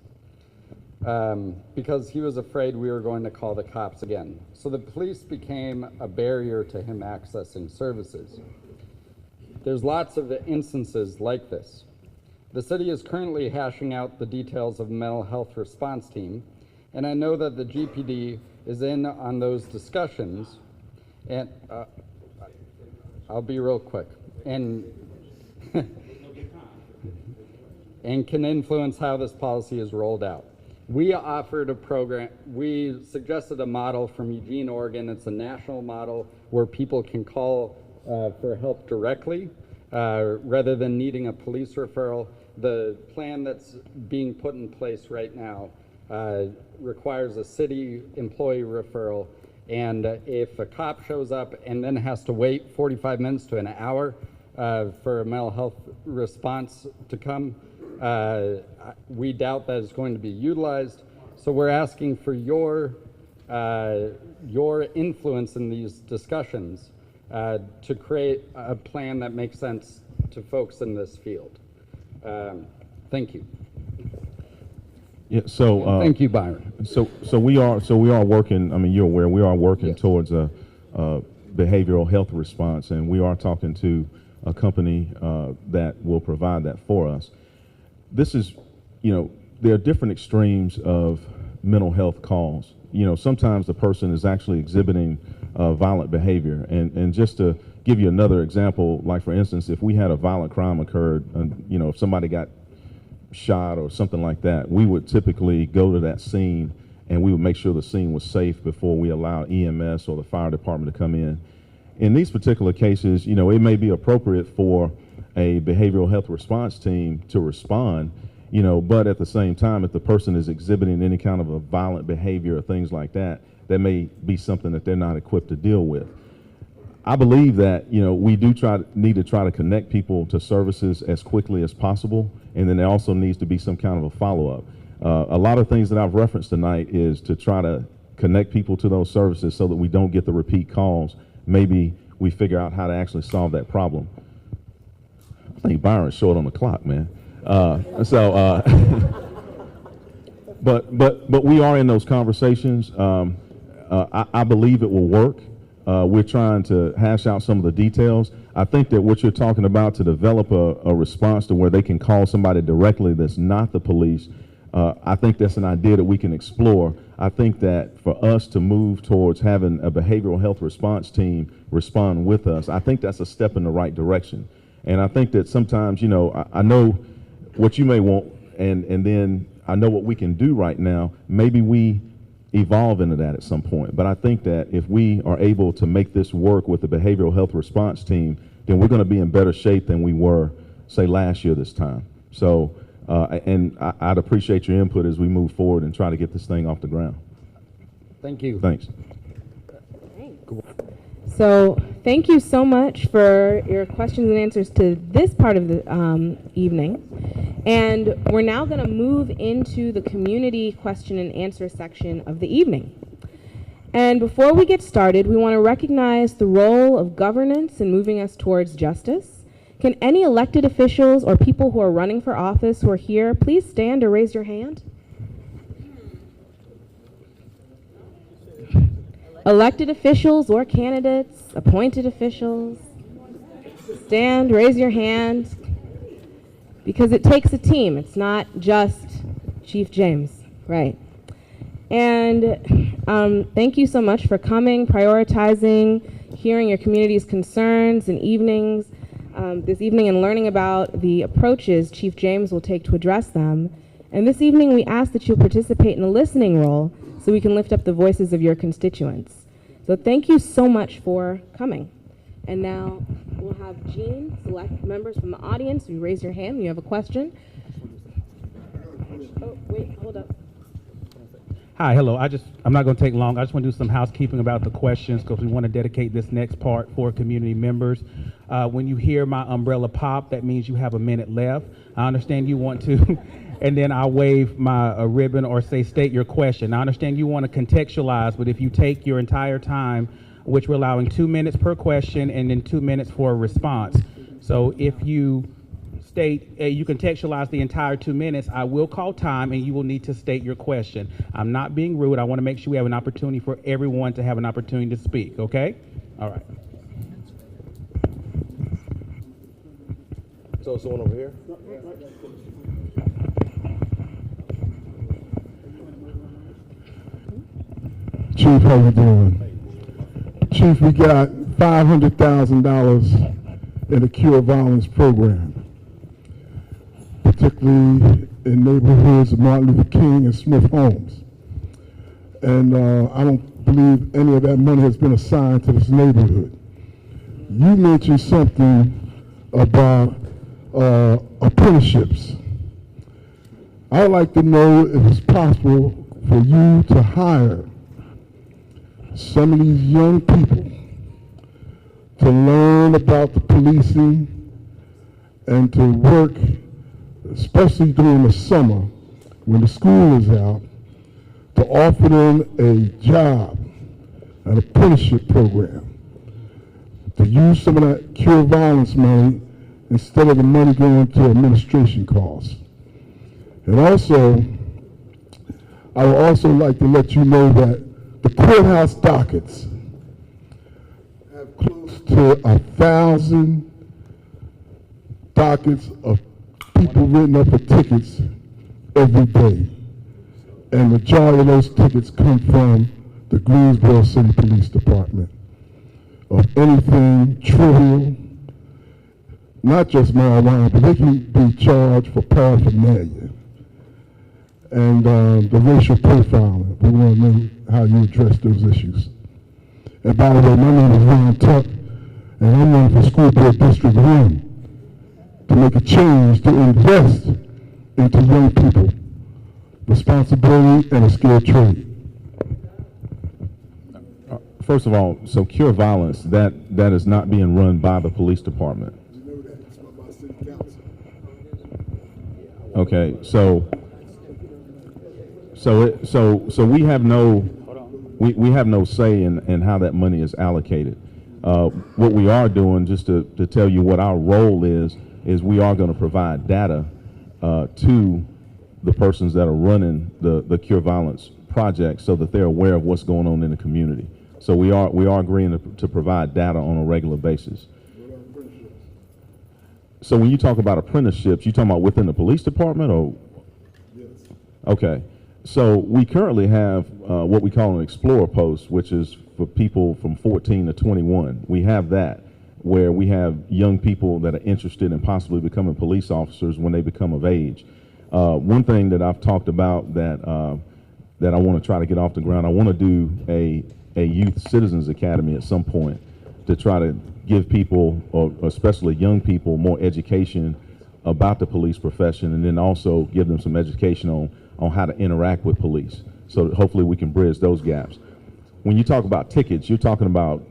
Speaker 6: because he was afraid we were going to call the cops again. So the police became a barrier to him accessing services. There's lots of instances like this. The city is currently hashing out the details of a mental health response team, and I know that the GPD is in on those discussions, and I'll be real quick, and and can influence how this policy is rolled out. We offered a program, we suggested a model from Eugene, Oregon. It's a national model where people can call for help directly rather than needing a police referral. The plan that's being put in place right now requires a city employee referral, and if a cop shows up and then has to wait 45 minutes to an hour for a mental health response to come, we doubt that it's going to be utilized. So we're asking for your influence in these discussions to create a plan that makes sense to folks in this field. Thank you.
Speaker 1: Yeah, so
Speaker 6: Thank you, Byron.
Speaker 1: So we are working. I mean, you're aware we are working
Speaker 6: Yes.
Speaker 1: towards a behavioral health response, and we are talking to a company that will provide that for us. This is, there are different extremes of mental health calls. Sometimes the person is actually exhibiting violent behavior, and just to give you another example, like for instance, if we had a violent crime occurred, and if somebody got shot or something like that, we would typically go to that scene and we would make sure the scene was safe before we allow EMS or the fire department to come in. In these particular cases, it may be appropriate for a behavioral health response team to respond, but at the same time, if the person is exhibiting any kind of a violent behavior or things like that, that may be something that they're not equipped to deal with. I believe that, we do need to try to connect people to services as quickly as possible, and then there also needs to be some kind of a follow-up. A lot of things that I've referenced tonight is to try to connect people to those services so that we don't get the repeat calls. Maybe we figure out how to actually solve that problem. I think Byron's short on the clock, man. But we are in those conversations. I believe it will work. We're trying to hash out some of the details. I think that what you're talking about, to develop a response to where they can call somebody directly that's not the police, I think that's an idea that we can explore. I think that for us to move towards having a behavioral health response team respond with us, I think that's a step in the right direction. And I think that sometimes, I know what you may want, and then I know what we can do right now. Maybe we evolve into that at some point. But I think that if we are able to make this work with the behavioral health response team, then we're going to be in better shape than we were, say, last year this time. So, and I'd appreciate your input as we move forward and try to get this thing off the ground.
Speaker 6: Thank you.
Speaker 1: Thanks.
Speaker 2: So thank you so much for your questions and answers to this part of the evening. And we're now going to move into the community question and answer section of the evening. And before we get started, we want to recognize the role of governance in moving us towards justice. Can any elected officials or people who are running for office who are here, please stand or raise your hand? Elected officials or candidates, appointed officials, stand, raise your hand, because it takes a team. It's not just Chief James, right? And thank you so much for coming, prioritizing, hearing your community's concerns and evenings this evening, and learning about the approaches Chief James will take to address them. And this evening, we ask that you participate in a listening role so we can lift up the voices of your constituents. So thank you so much for coming. And now we'll have Jean select members from the audience. You raise your hand when you have a question. Oh, wait, hold up.
Speaker 9: Hi, hello. I'm not going to take long. I just want to do some housekeeping about the questions because we want to dedicate this next part for community members. When you hear my umbrella pop, that means you have a minute left. I understand you want to, and then I'll wave my ribbon or say state your question. I understand you want to contextualize, but if you take your entire time, which we're allowing 2 minutes per question and then 2 minutes for a response. So if you state, you contextualize the entire 2 minutes, I will call time and you will need to state your question. I'm not being rude. I want to make sure we have an opportunity for everyone to have an opportunity to speak, okay? All right.
Speaker 10: So someone over here?
Speaker 4: Chief, how you doing? Chief, we got $500,000 in the Cure Violence program, particularly in neighborhoods of Martin Luther King and Smith Homes. And I don't believe any of that money has been assigned to this neighborhood. You mentioned something about apprenticeships. I would like to know if it's possible for you to hire some of these young people to learn about the policing and to work, especially during the summer when the school is out, to offer them a job, an apprenticeship program, to use some of that Cure Violence money instead of the money going to administration costs. And also,
Speaker 10: I would also like to let you know that the courthouse dockets have close to 1,000 dockets of people written up for tickets every day. And the majority of those tickets come from the Greensboro City Police Department of anything trivial, not just marijuana, but they can be charged for paraphernalia. And the racial profiling, we want to know how you address those issues. And by the way, my name is Ron Tuck, and I'm running for School Board District 1 to make a change to invest into young people, responsibility, and a skilled trade.
Speaker 1: First of all, so Cure Violence, that is not being run by the police department.
Speaker 10: You know that, it's run by City Council.
Speaker 1: Okay, so we have no say in how that money is allocated. What we are doing, just to tell you what our role is we are going to provide data to the persons that are running the Cure Violence project so that they're aware of what's going on in the community. So we are agreeing to provide data on a regular basis. So when you talk about apprenticeships, you talking about within the police department or?
Speaker 10: Yes.
Speaker 1: Okay. So we currently have what we call an Explorer post, which is for people from 14 to 21. We have that where we have young people that are interested in possibly becoming police officers when they become of age. One thing that I've talked about that I want to try to get off the ground, I want to do a youth citizens academy at some point to try to give people, or especially young people, more education about the police profession, and then also give them some education on how to interact with police. So that hopefully we can bridge those gaps. When you talk about tickets, are you talking about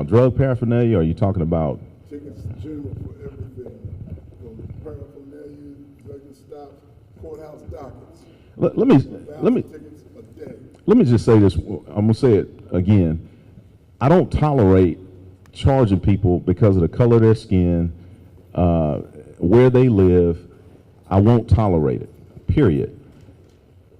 Speaker 1: drug paraphernalia, or are you talking about?
Speaker 10: Tickets in general for everything, from paraphernalia, regular stops, courthouse dockets.
Speaker 1: Let me
Speaker 10: Tickets a day.
Speaker 1: let me just say this. I'm gonna say it again. I don't tolerate charging people because of the color of their skin, where they live. I won't tolerate it, period.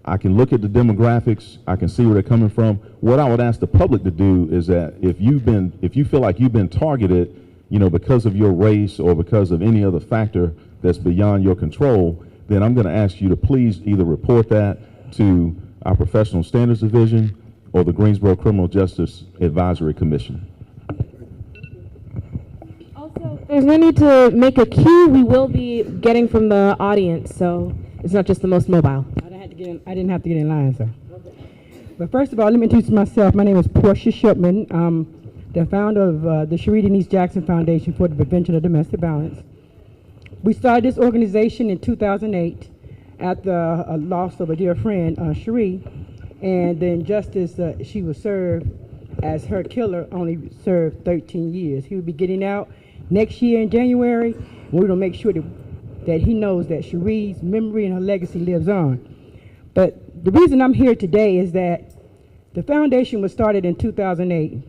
Speaker 1: I can look at the demographics, I can see where they're coming from. What I would ask the public to do is that if you feel like you've been targeted, because of your race or because of any other factor that's beyond your control, then I'm gonna ask you to please either report that to our Professional Standards Division or the Greensboro Criminal Justice Advisory Commission.
Speaker 2: There's no need to make a queue. We will be getting from the audience, so it's not just the most mobile.
Speaker 11: I didn't have to get in line, sir. But first of all, let me introduce myself. My name is Portia Shipman. I'm the founder of the Sheree Denise Jackson Foundation for the Prevention of Domestic Violence. We started this organization in 2008 at the loss of a dear friend, Sheree, and the injustice she was served as her killer only served 13 years. He will be getting out next year in January. We're going to make sure that he knows that Sheree's memory and her legacy lives on. But the reason I'm here today is that the foundation was started in 2008.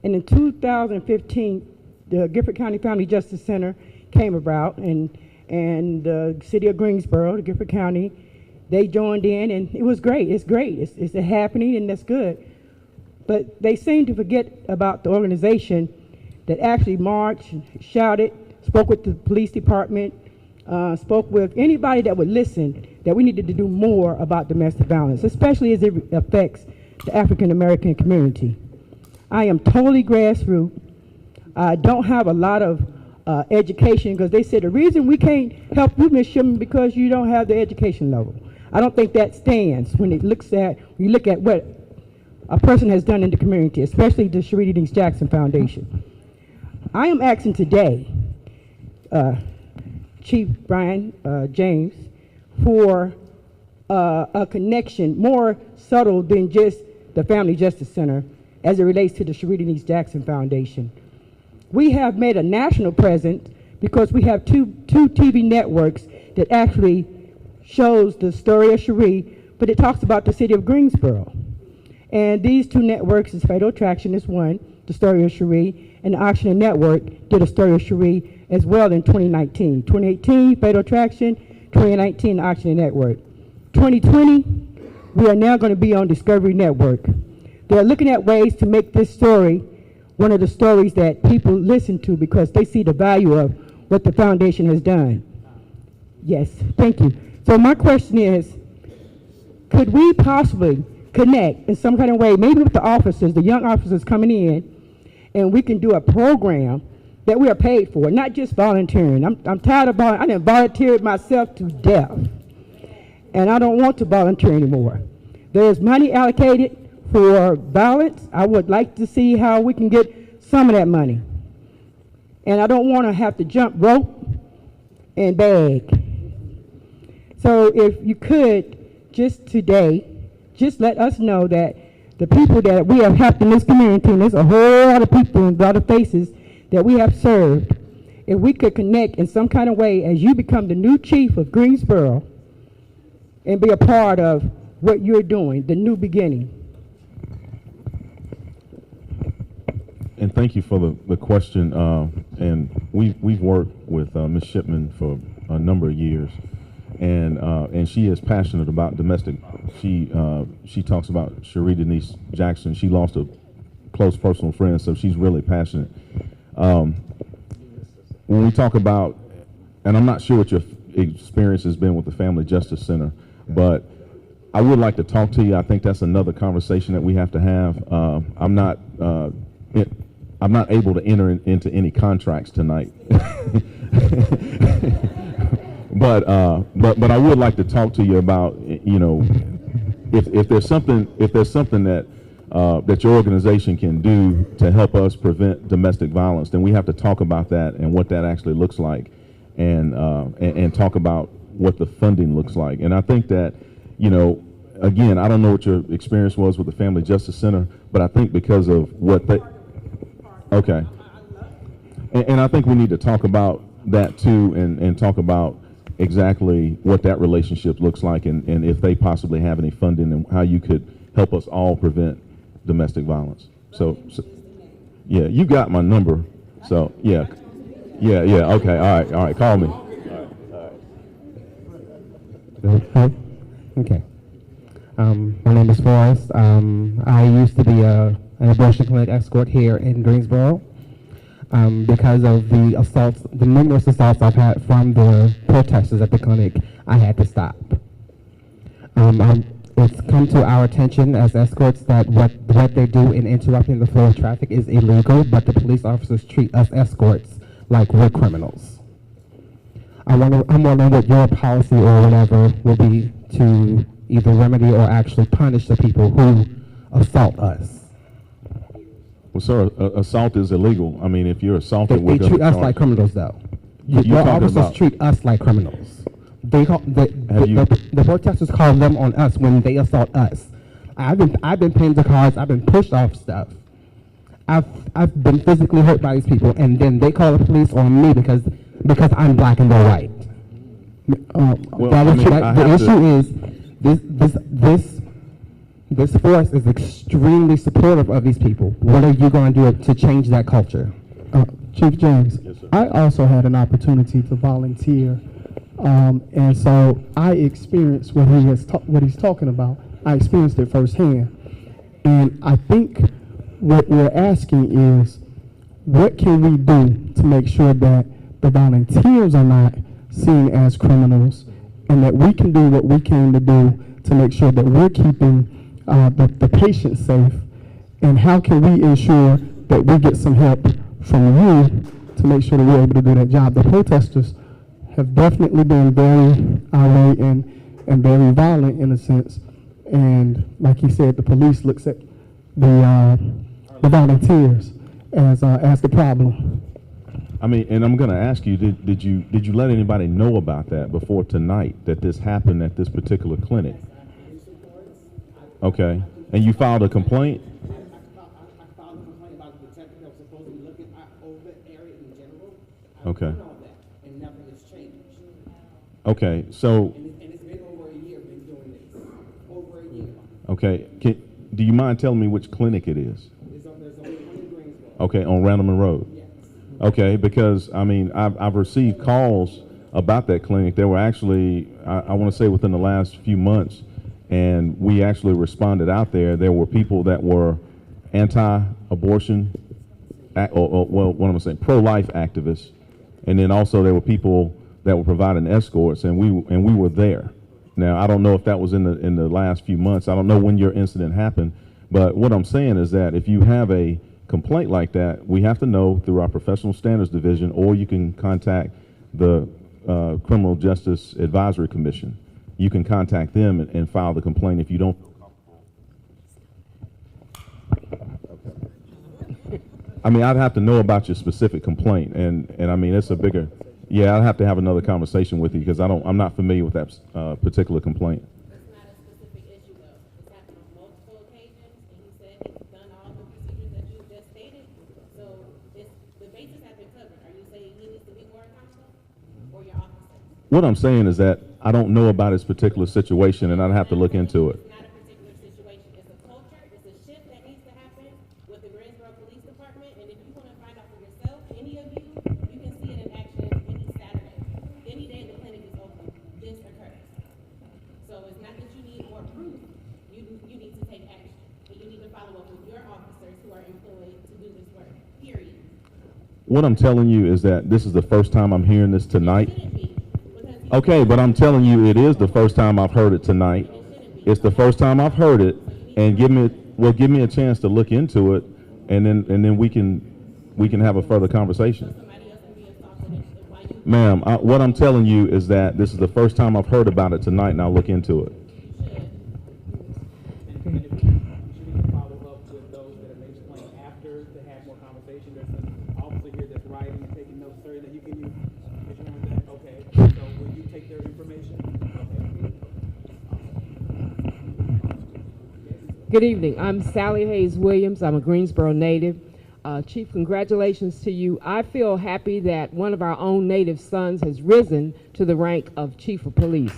Speaker 11: And in 2015, the Gifford County Family Justice Center came about, and the city of Greensboro, the Gifford County, they joined in, and it was great. It's great. It's happening, and that's good. But they seem to forget about the organization that actually marched, shouted, spoke with the police department, spoke with anybody that would listen, that we needed to do more about domestic violence, especially as it affects the African American community. I am totally grassroots. I don't have a lot of education, because they said the reason we can't help you, Ms. Shipman, because you don't have the education level. I don't think that stands when you look at what a person has done in the community, especially the Sheree Denise Jackson Foundation. I am asking today, Chief Brian James, for a connection more subtle than just the Family Justice Center as it relates to the Sheree Denise Jackson Foundation. We have made a national presence because we have two TV networks that actually shows the story of Sheree, but it talks about the city of Greensboro. And these two networks is Fatal Attraction is one, the story of Sheree, and the Auctioneer Network did a story of Sheree as well in 2019. 2018, Fatal Attraction, 2019, the Auctioneer Network. 2020, we are now going to be on Discovery Network. They're looking at ways to make this story one of the stories that people listen to because they see the value of what the foundation has done. Yes, thank you. So my question is, could we possibly connect in some kind of way, maybe with the officers, the young officers coming in, and we can do a program that we are paid for, not just volunteering. I'm tired of volunteering. I done volunteered myself to death, and I don't want to volunteer anymore. There is money allocated for violence. I would like to see how we can get some of that money. And I don't want to have to jump rope and beg. So if you could, just today, just let us know that the people that we have helped in this community, and there's a whole lot of people and a lot of faces that we have served, if we could connect in some kind of way as you become the new chief of Greensboro and be a part of what you're doing, the new beginning.
Speaker 1: And thank you for the question. And we've worked with Ms. Shipman for a number of years, and she is passionate about domestic. She talks about Sheree Denise Jackson. She lost a close personal friend, so she's really passionate. When we talk about, and I'm not sure what your experience has been with the Family Justice Center, but I would like to talk to you. I think that's another conversation that we have to have. I'm not able to enter into any contracts tonight, but I would like to talk to you about, if there's something that that your organization can do to help us prevent domestic violence, then we have to talk about that and what that actually looks like, and talk about what the funding looks like. And I think that, again, I don't know what your experience was with the Family Justice Center, but I think because of what they, okay. And I think we need to talk about that too, and talk about exactly what that relationship looks like, and if they possibly have any funding, and how you could help us all prevent domestic violence. So yeah, you got my number. So yeah, okay, all right, call me.
Speaker 12: Okay. My name is Forrest. I used to be an abortion clinic escort here in Greensboro. Because of the numerous assaults I've had from the protesters at the clinic, I had to stop. It's come to our attention as escorts that what they do in interrupting the flow of traffic is illegal, but the police officers treat us escorts like we're criminals. I'm wondering what your policy or whatever will be to either remedy or actually punish the people who assault us.
Speaker 1: Well, sir, assault is illegal. I mean, if you're assaulted,
Speaker 12: They treat us like criminals, though. Your officers treat us like criminals. The protesters call them on us when they assault us. I've been pinned to cars. I've been pushed off stuff. I've been physically hurt by these people, and then they call the police on me because I'm black and they're white. The issue is this force is extremely supportive of these people. What are you going to do to change that culture?
Speaker 4: Chief James,
Speaker 1: yes, sir.
Speaker 4: I also had an opportunity to volunteer, and so I experienced what he's talking about. I experienced it firsthand, and I think what we're asking is, what can we do to make sure that the volunteers are not seen as criminals, and that we can do what we came to do to make sure that we're keeping the patients safe, and how can we ensure that we get some help from you to make sure that we're able to do that job? The protesters have definitely been very irate and very violent in a sense, and like he said, the police looks at the volunteers as the problem.
Speaker 1: I mean, and I'm going to ask you, did you let anybody know about that before tonight, that this happened at this particular clinic? Okay, and you filed a complaint?
Speaker 13: I filed a complaint about the detective that was supposed to be looking over the area in general.
Speaker 1: Okay.
Speaker 13: I've done all that, and nothing has changed.
Speaker 1: Okay, so.
Speaker 13: And it's been over a year been doing this. Over a year.
Speaker 1: Okay, do you mind telling me which clinic it is?
Speaker 13: There's only one in Greensboro.
Speaker 1: Okay, on Randleman Road?
Speaker 13: Yes.
Speaker 1: Okay, because, I mean, I've received calls about that clinic. There were actually, I want to say within the last few months, and we actually responded out there. There were people that were anti-abortion, well, what am I saying, pro-life activists, and then also there were people that were providing escorts, and we were there. Now, I don't know if that was in the last few months. I don't know when your incident happened, but what I'm saying is that if you have a complaint like that, we have to know through our professional standards division, or you can contact the Criminal Justice Advisory Commission. You can contact them and file the complaint if you don't feel comfortable. I mean, I'd have to know about your specific complaint, and I mean, it's a bigger. Yeah, I'd have to have another conversation with you because I'm not familiar with that particular complaint.
Speaker 14: It's not a specific issue though. It's happened on multiple occasions, and he said he's done all the procedures that you just stated. So the bases have been covered. Are you saying he needs to be more accountable, or your officer?
Speaker 1: What I'm saying is that I don't know about his particular situation, and I'd have to look into it.
Speaker 14: It's not a particular situation. It's a culture. It's a shift that needs to happen with the Greensboro Police Department. And if you want to find out for yourself, any of you, you can see it in action any Saturday, any day the clinic is open. This occurs. So it's not that you need more proof. You need to take action, and you need to follow up with your officers who are employed to do this work. Period.
Speaker 1: What I'm telling you is that this is the first time I'm hearing this tonight. Okay, but I'm telling you, it is the first time I've heard it tonight. It's the first time I've heard it, and give me a chance to look into it, and then we can have a further conversation. Ma'am, what I'm telling you is that this is the first time I've heard about it tonight, and I'll look into it.
Speaker 9: Follow up with those that have explained after to have more conversation. There's an officer here that's writing and taking notes, sir, that you can use. If you want that, okay. So will you take their information? Okay.
Speaker 15: Good evening. I'm Sally Hayes Williams. I'm a Greensboro native. Chief, congratulations to you. I feel happy that one of our own native sons has risen to the rank of Chief of Police.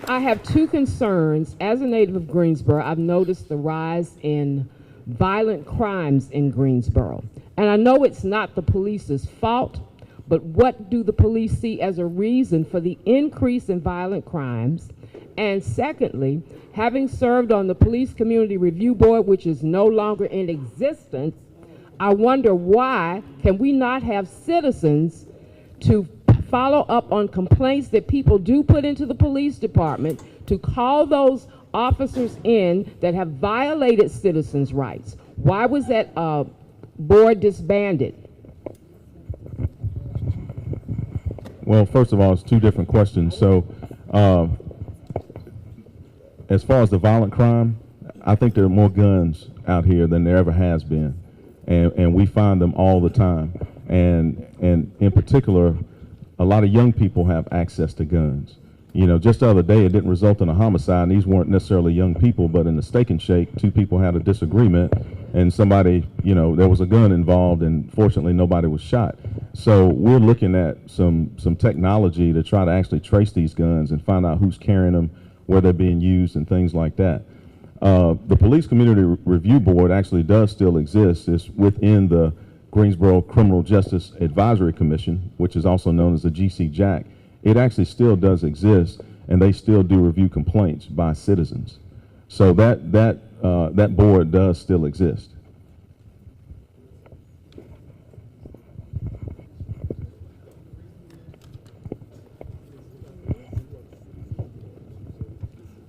Speaker 15: I have two concerns. As a native of Greensboro, I've noticed the rise in violent crimes in Greensboro. And I know it's not the police's fault, but what do the police see as a reason for the increase in violent crimes? And secondly, having served on the Police Community Review Board, which is no longer in existence, I wonder why can we not have citizens to follow up on complaints that people do put into the police department, to call those officers in that have violated citizens' rights? Why was that board disbanded?
Speaker 1: Well, first of all, it's two different questions. So, as far as the violent crime, I think there are more guns out here than there ever has been, and we find them all the time. And in particular, a lot of young people have access to guns. You know, just the other day, it didn't result in a homicide, and these weren't necessarily young people, but in the Steak and Shake, two people had a disagreement, and somebody, you know, there was a gun involved, and fortunately, nobody was shot. So we're looking at some technology to try to actually trace these guns and find out who's carrying them, where they're being used, and things like that. The Police Community Review Board actually does still exist. It's within the Greensboro Criminal Justice Advisory Commission, which is also known as the GCJAC. It actually still does exist, and they still do review complaints by citizens. So that board does still exist.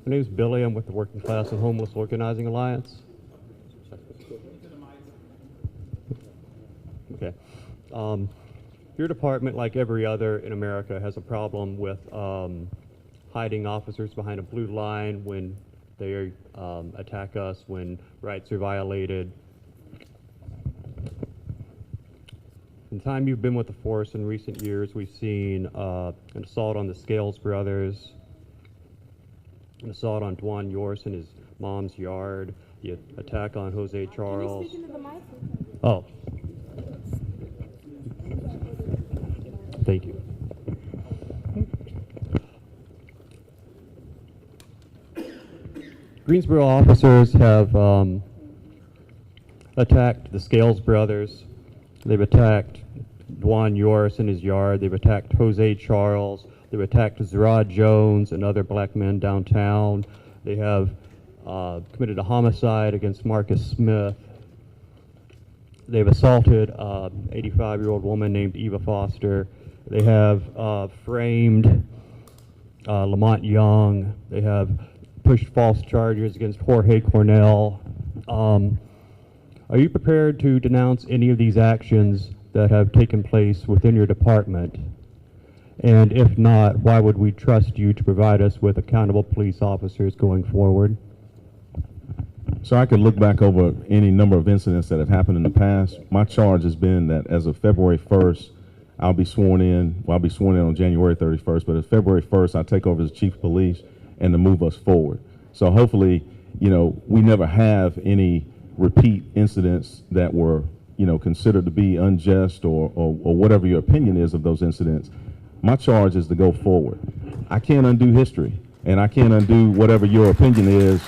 Speaker 16: My name is Billy. I'm with the Working Class and Homeless Organizing Alliance. Okay. Your department, like every other in America, has a problem with hiding officers behind a blue line when they attack us, when rights are violated. In the time you've been with the force in recent years, we've seen an assault on the Scales brothers, an assault on Dwan Yorse in his mom's yard, the attack on Jose Charles.
Speaker 14: Can you speak into the mic?
Speaker 16: Oh. Thank you. Greensboro officers have attacked the Scales brothers. They've attacked Dwan Yorse in his yard. They've attacked Jose Charles They've attacked Zerad Jones and other black men downtown. They have committed a homicide against Marcus Smith. They've assaulted an 85-year-old woman named Eva Foster. They have framed Lamont Young. They have pushed false charges against Jorge Cornell. Are you prepared to denounce any of these actions that have taken place within your department? And if not, why would we trust you to provide us with accountable police officers going forward?
Speaker 1: So I could look back over any number of incidents that have happened in the past. My charge has been that as of February 1st, I'll be sworn in. Well, I'll be sworn in on January 31st, but as February 1st, I take over as chief of police and to move us forward. So hopefully, we never have any repeat incidents that were, considered to be unjust or whatever your opinion is of those incidents. My charge is to go forward. I can't undo history, and I can't undo whatever your opinion is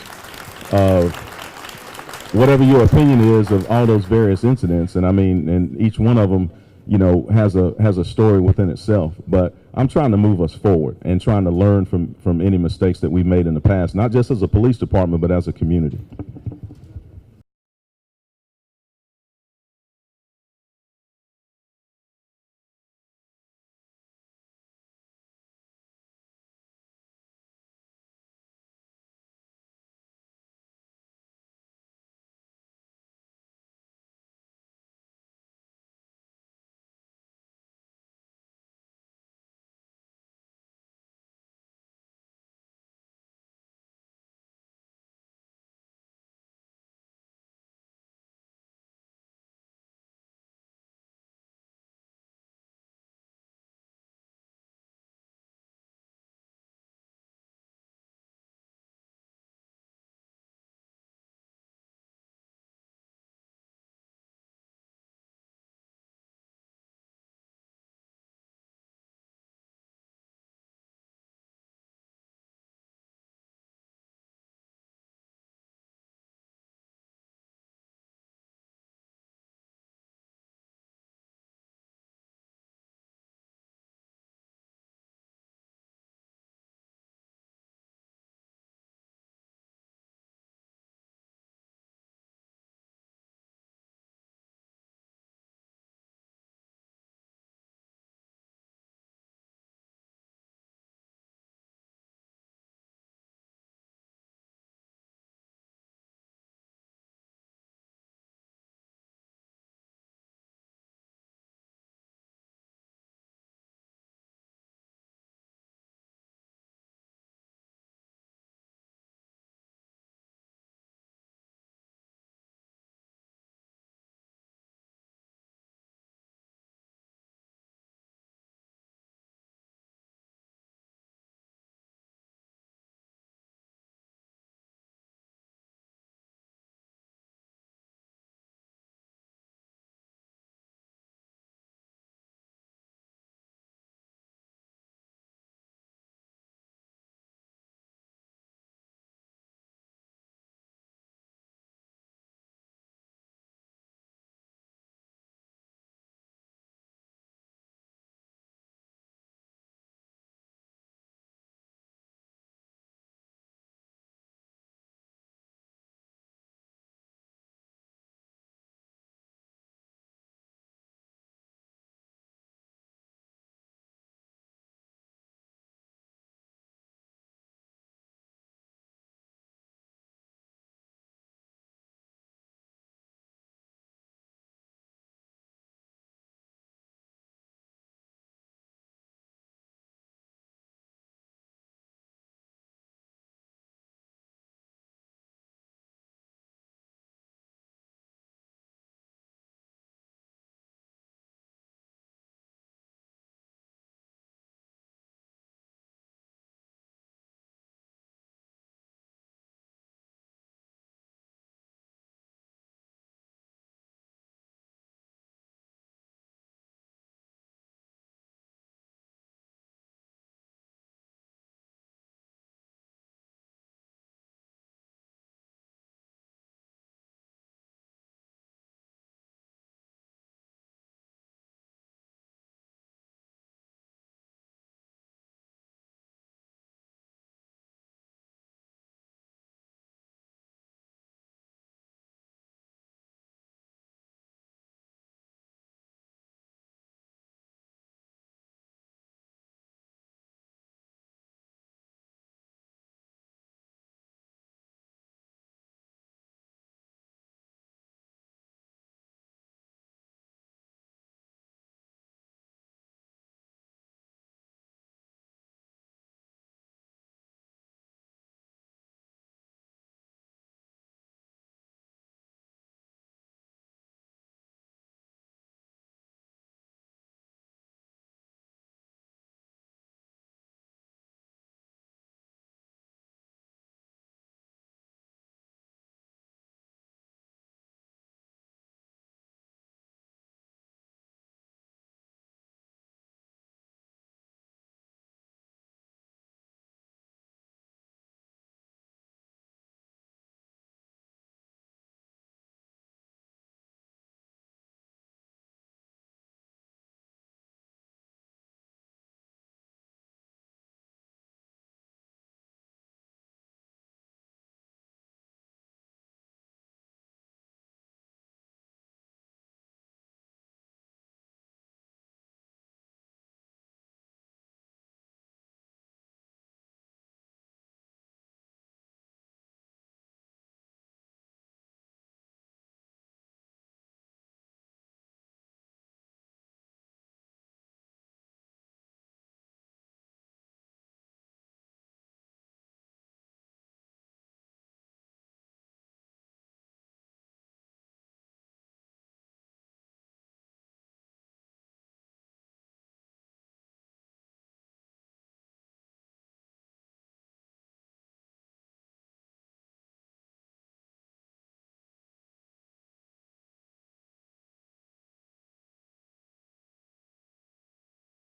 Speaker 1: of all those various incidents. And I mean, and each one of them, has a story within itself. But I'm trying to move us forward and trying to learn from any mistakes that we've made in the past, not just as a police department, but as a community.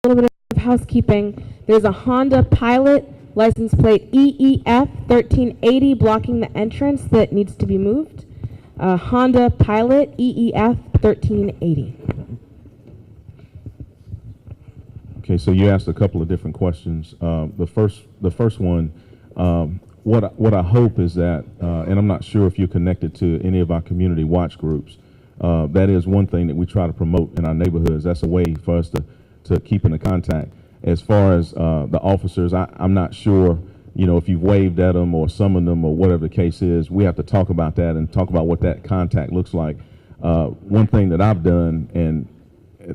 Speaker 2: little bit of housekeeping. There's a Honda Pilot license plate EEF 1380 blocking the entrance that needs to be moved. Honda Pilot EEF 1380.
Speaker 1: Okay, so you asked a couple of different questions. The first one, what I hope is that, and I'm not sure if you're connected to any of our community watch groups. That is one thing that we try to promote in our neighborhoods. That's a way for us to keep in contact. As far as the officers, I'm not sure, if you've waved at them or summoned them or whatever the case is. We have to talk about that and talk about what that contact looks like. One thing that I've done and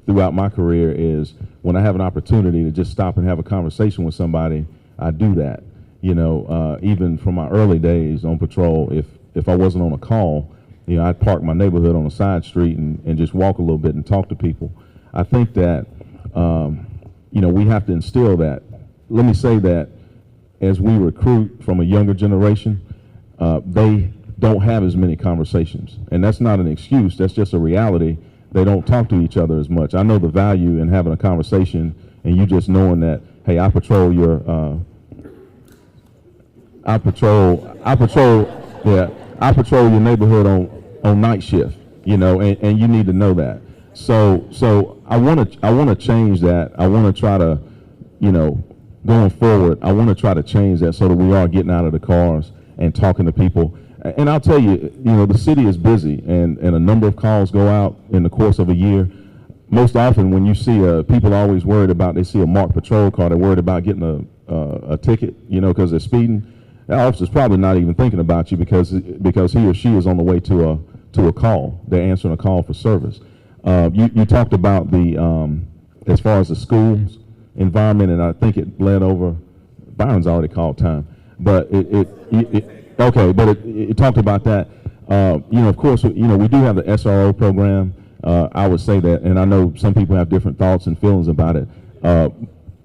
Speaker 1: throughout my career is when I have an opportunity to just stop and have a conversation with somebody, I do that. Even from my early days on patrol, if I wasn't on a call, I'd park my neighborhood on a side street and just walk a little bit and talk to people. I think that, we have to instill that. Let me say that as we recruit from a younger generation, they don't have as many conversations. And that's not an excuse, that's just a reality. They don't talk to each other as much. I know the value in having a conversation and you just knowing that, hey, I patrol your neighborhood on night shift, and you need to know that. So I want to change that. I want to try to, going forward, I want to try to change that so that we are getting out of the cars and talking to people. And I'll tell you, the city is busy, and a number of calls go out in the course of a year. Most often, when you see people are always worried about, they see a marked patrol car, they're worried about getting a ticket, because they're speeding. That officer's probably not even thinking about you because he or she is on the way to a call. They're answering a call for service. You talked about the as far as the schools environment, and I think it bled over. Byron's already called time, but it talked about that. Of course, we do have the SRO program. I would say that, and I know some people have different thoughts and feelings about it.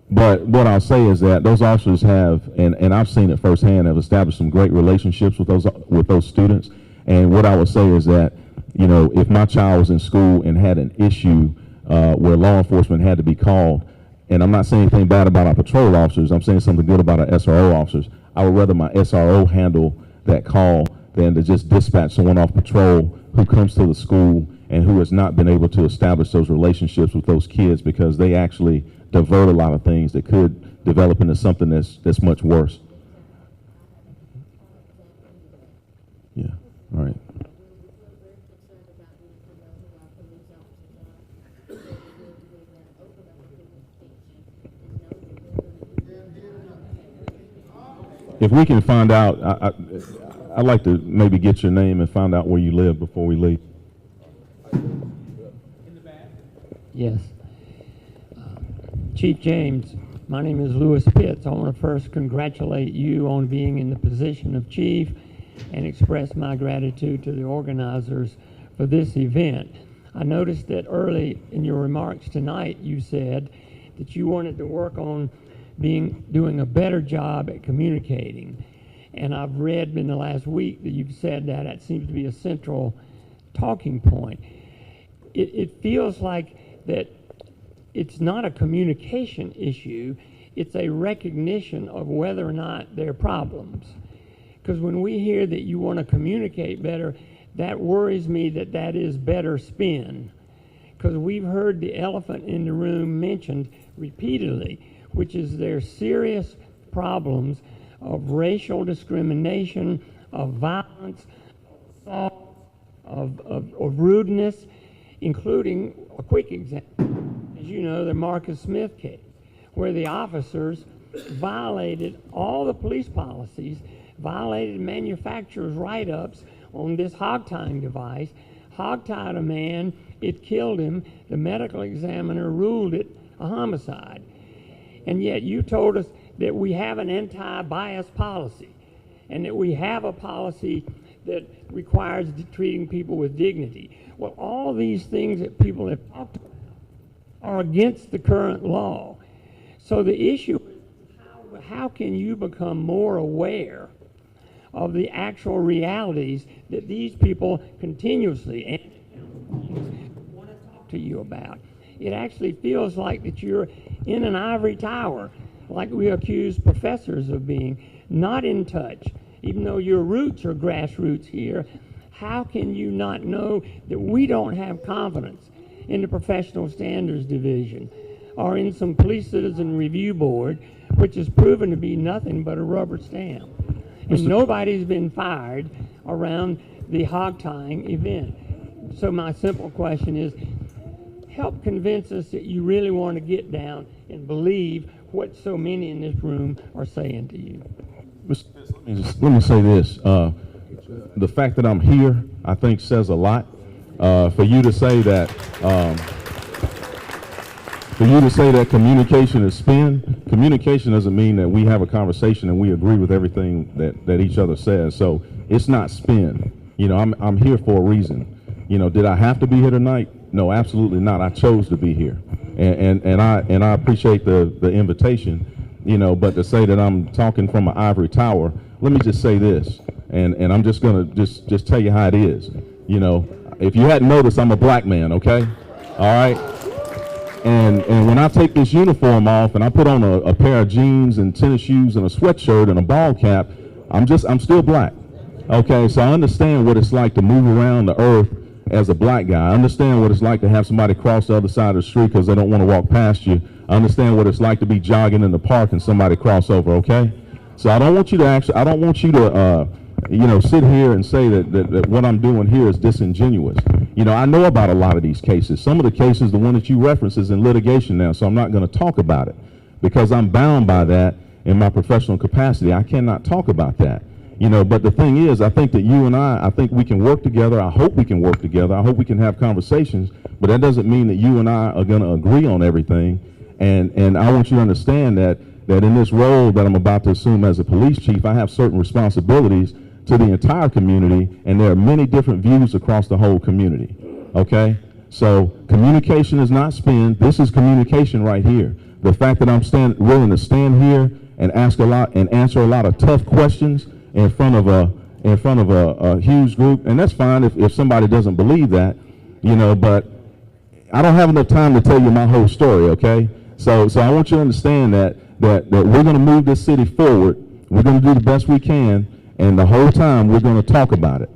Speaker 1: But what I'll say is that those officers have, and I've seen it firsthand, have established some great relationships with those students. And what I would say is that, if my child was in school and had an issue where law enforcement had to be called, and I'm not saying anything bad about our patrol officers, I'm saying something good about our SRO officers. I would rather my SRO handle that call than to just dispatch someone off patrol who comes to the school and who has not been able to establish those relationships with those kids, because they actually divert a lot of things that could develop into something that's much worse. Yeah, all right. If we can find out, I'd like to maybe get your name and find out where you live before we leave.
Speaker 17: Yes. Chief James, my name is Lewis Pitts. I want to first congratulate you on being in the position of chief and express my gratitude to the organizers for this event. I noticed that early in your remarks tonight you said that you wanted to work on doing a better job at communicating. And I've read in the last week that you've said that seems to be a central talking point. It feels like that it's not a communication issue, it's a recognition of whether or not there are problems. Because when we hear that you want to communicate better, that worries me that is better spin. Because we've heard the elephant in the room mentioned repeatedly, which is their serious problems of racial discrimination, of violence, of assault, of rudeness, including a quick example, as you know, the Marcus Smith case, where the officers violated all the police policies, violated manufacturers' write-ups on this hog-tying device, hog-tied a man, it killed him, the medical examiner ruled it a homicide. And yet you told us that we have an anti-bias policy and that we have a policy that requires treating people with dignity. Well, all these things that people have talked about are against the current law. So the issue is how can you become more aware of the actual realities that these people continuously want to talk to you about? it actually feels like that you're in an ivory tower, like we accuse professors of being, not in touch. Even though your roots are grassroots here, how can you not know that we don't have confidence in the Professional Standards Division or in some police citizen review board, which has proven to be nothing but a rubber stamp? And nobody's been fired around the hog tying event. So my simple question is, help convince us that you really want to get down and believe what so many in this room are saying to you.
Speaker 1: Let me say this. The fact that I'm here, I think, says a lot. For you to say that, communication is spin, communication doesn't mean that we have a conversation and we agree with everything that each other says. So it's not spin. You know, I'm here for a reason. You know, did I have to be here tonight? No, absolutely not. I chose to be here, and I appreciate the invitation. You know, but to say that I'm talking from an ivory tower, let me just say this, and I'm just gonna just tell you how it is. You know, if you hadn't noticed, I'm a black man, okay? All right? And when I take this uniform off and I put on a pair of jeans and tennis shoes and a sweatshirt and a ball cap, I'm still black. Okay, so I understand what it's like to move around the earth as a black guy. I understand what it's like to have somebody cross the other side of the street because they don't want to walk past you. I understand what it's like to be jogging in the park and somebody cross over, okay? So I don't want you to you know, sit here and say that what I'm doing here is disingenuous. You know, I know about a lot of these cases. Some of the cases, the one that you reference, is in litigation now, so I'm not going to talk about it because I'm bound by that in my professional capacity. I cannot talk about that. You know, but the thing is, I think that you and I think we can work together. I hope we can work together. I hope we can have conversations, but that doesn't mean that you and I are going to agree on everything. And I want you to understand that in this role that I'm about to assume as a police chief, I have certain responsibilities to the entire community, and there are many different views across the whole community, okay? So communication is not spin. This is communication right here. The fact that I'm willing to stand here and answer a lot of tough questions in front of a huge group, and that's fine if somebody doesn't believe that, you know, but I don't have enough time to tell you my whole story, okay? So I want you to understand that we're going to move this city forward. We're going to do the best we can, and the whole time we're going to talk about it,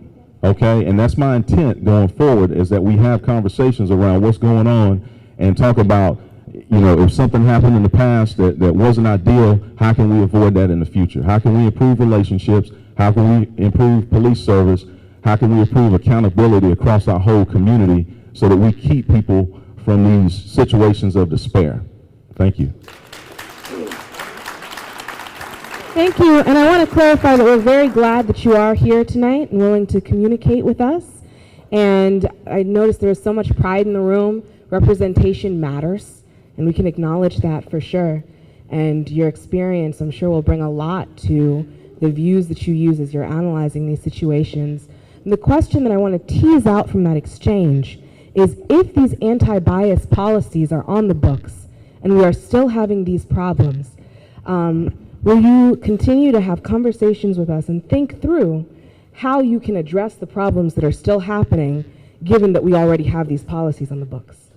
Speaker 1: okay? And that's my intent going forward, is that we have conversations around what's going on and talk about, you know, if something happened in the past that wasn't ideal, how can we avoid that in the future? How can we improve relationships? How can we improve police service? How can we improve accountability across our whole community so that we keep people from these situations of despair? Thank you.
Speaker 2: Thank you, and I want to clarify that we're very glad that you are here tonight and willing to communicate with us. And I noticed there is so much pride in the room. Representation matters, and we can acknowledge that for sure. And your experience, I'm sure, will bring a lot to the views that you use as you're analyzing these situations. And the question that I want to tease out from that exchange is, if these anti-bias policies are on the books and we are still having these problems, will you continue to have conversations with us and think through how you can address the problems that are still happening, given that we already have these policies on the books?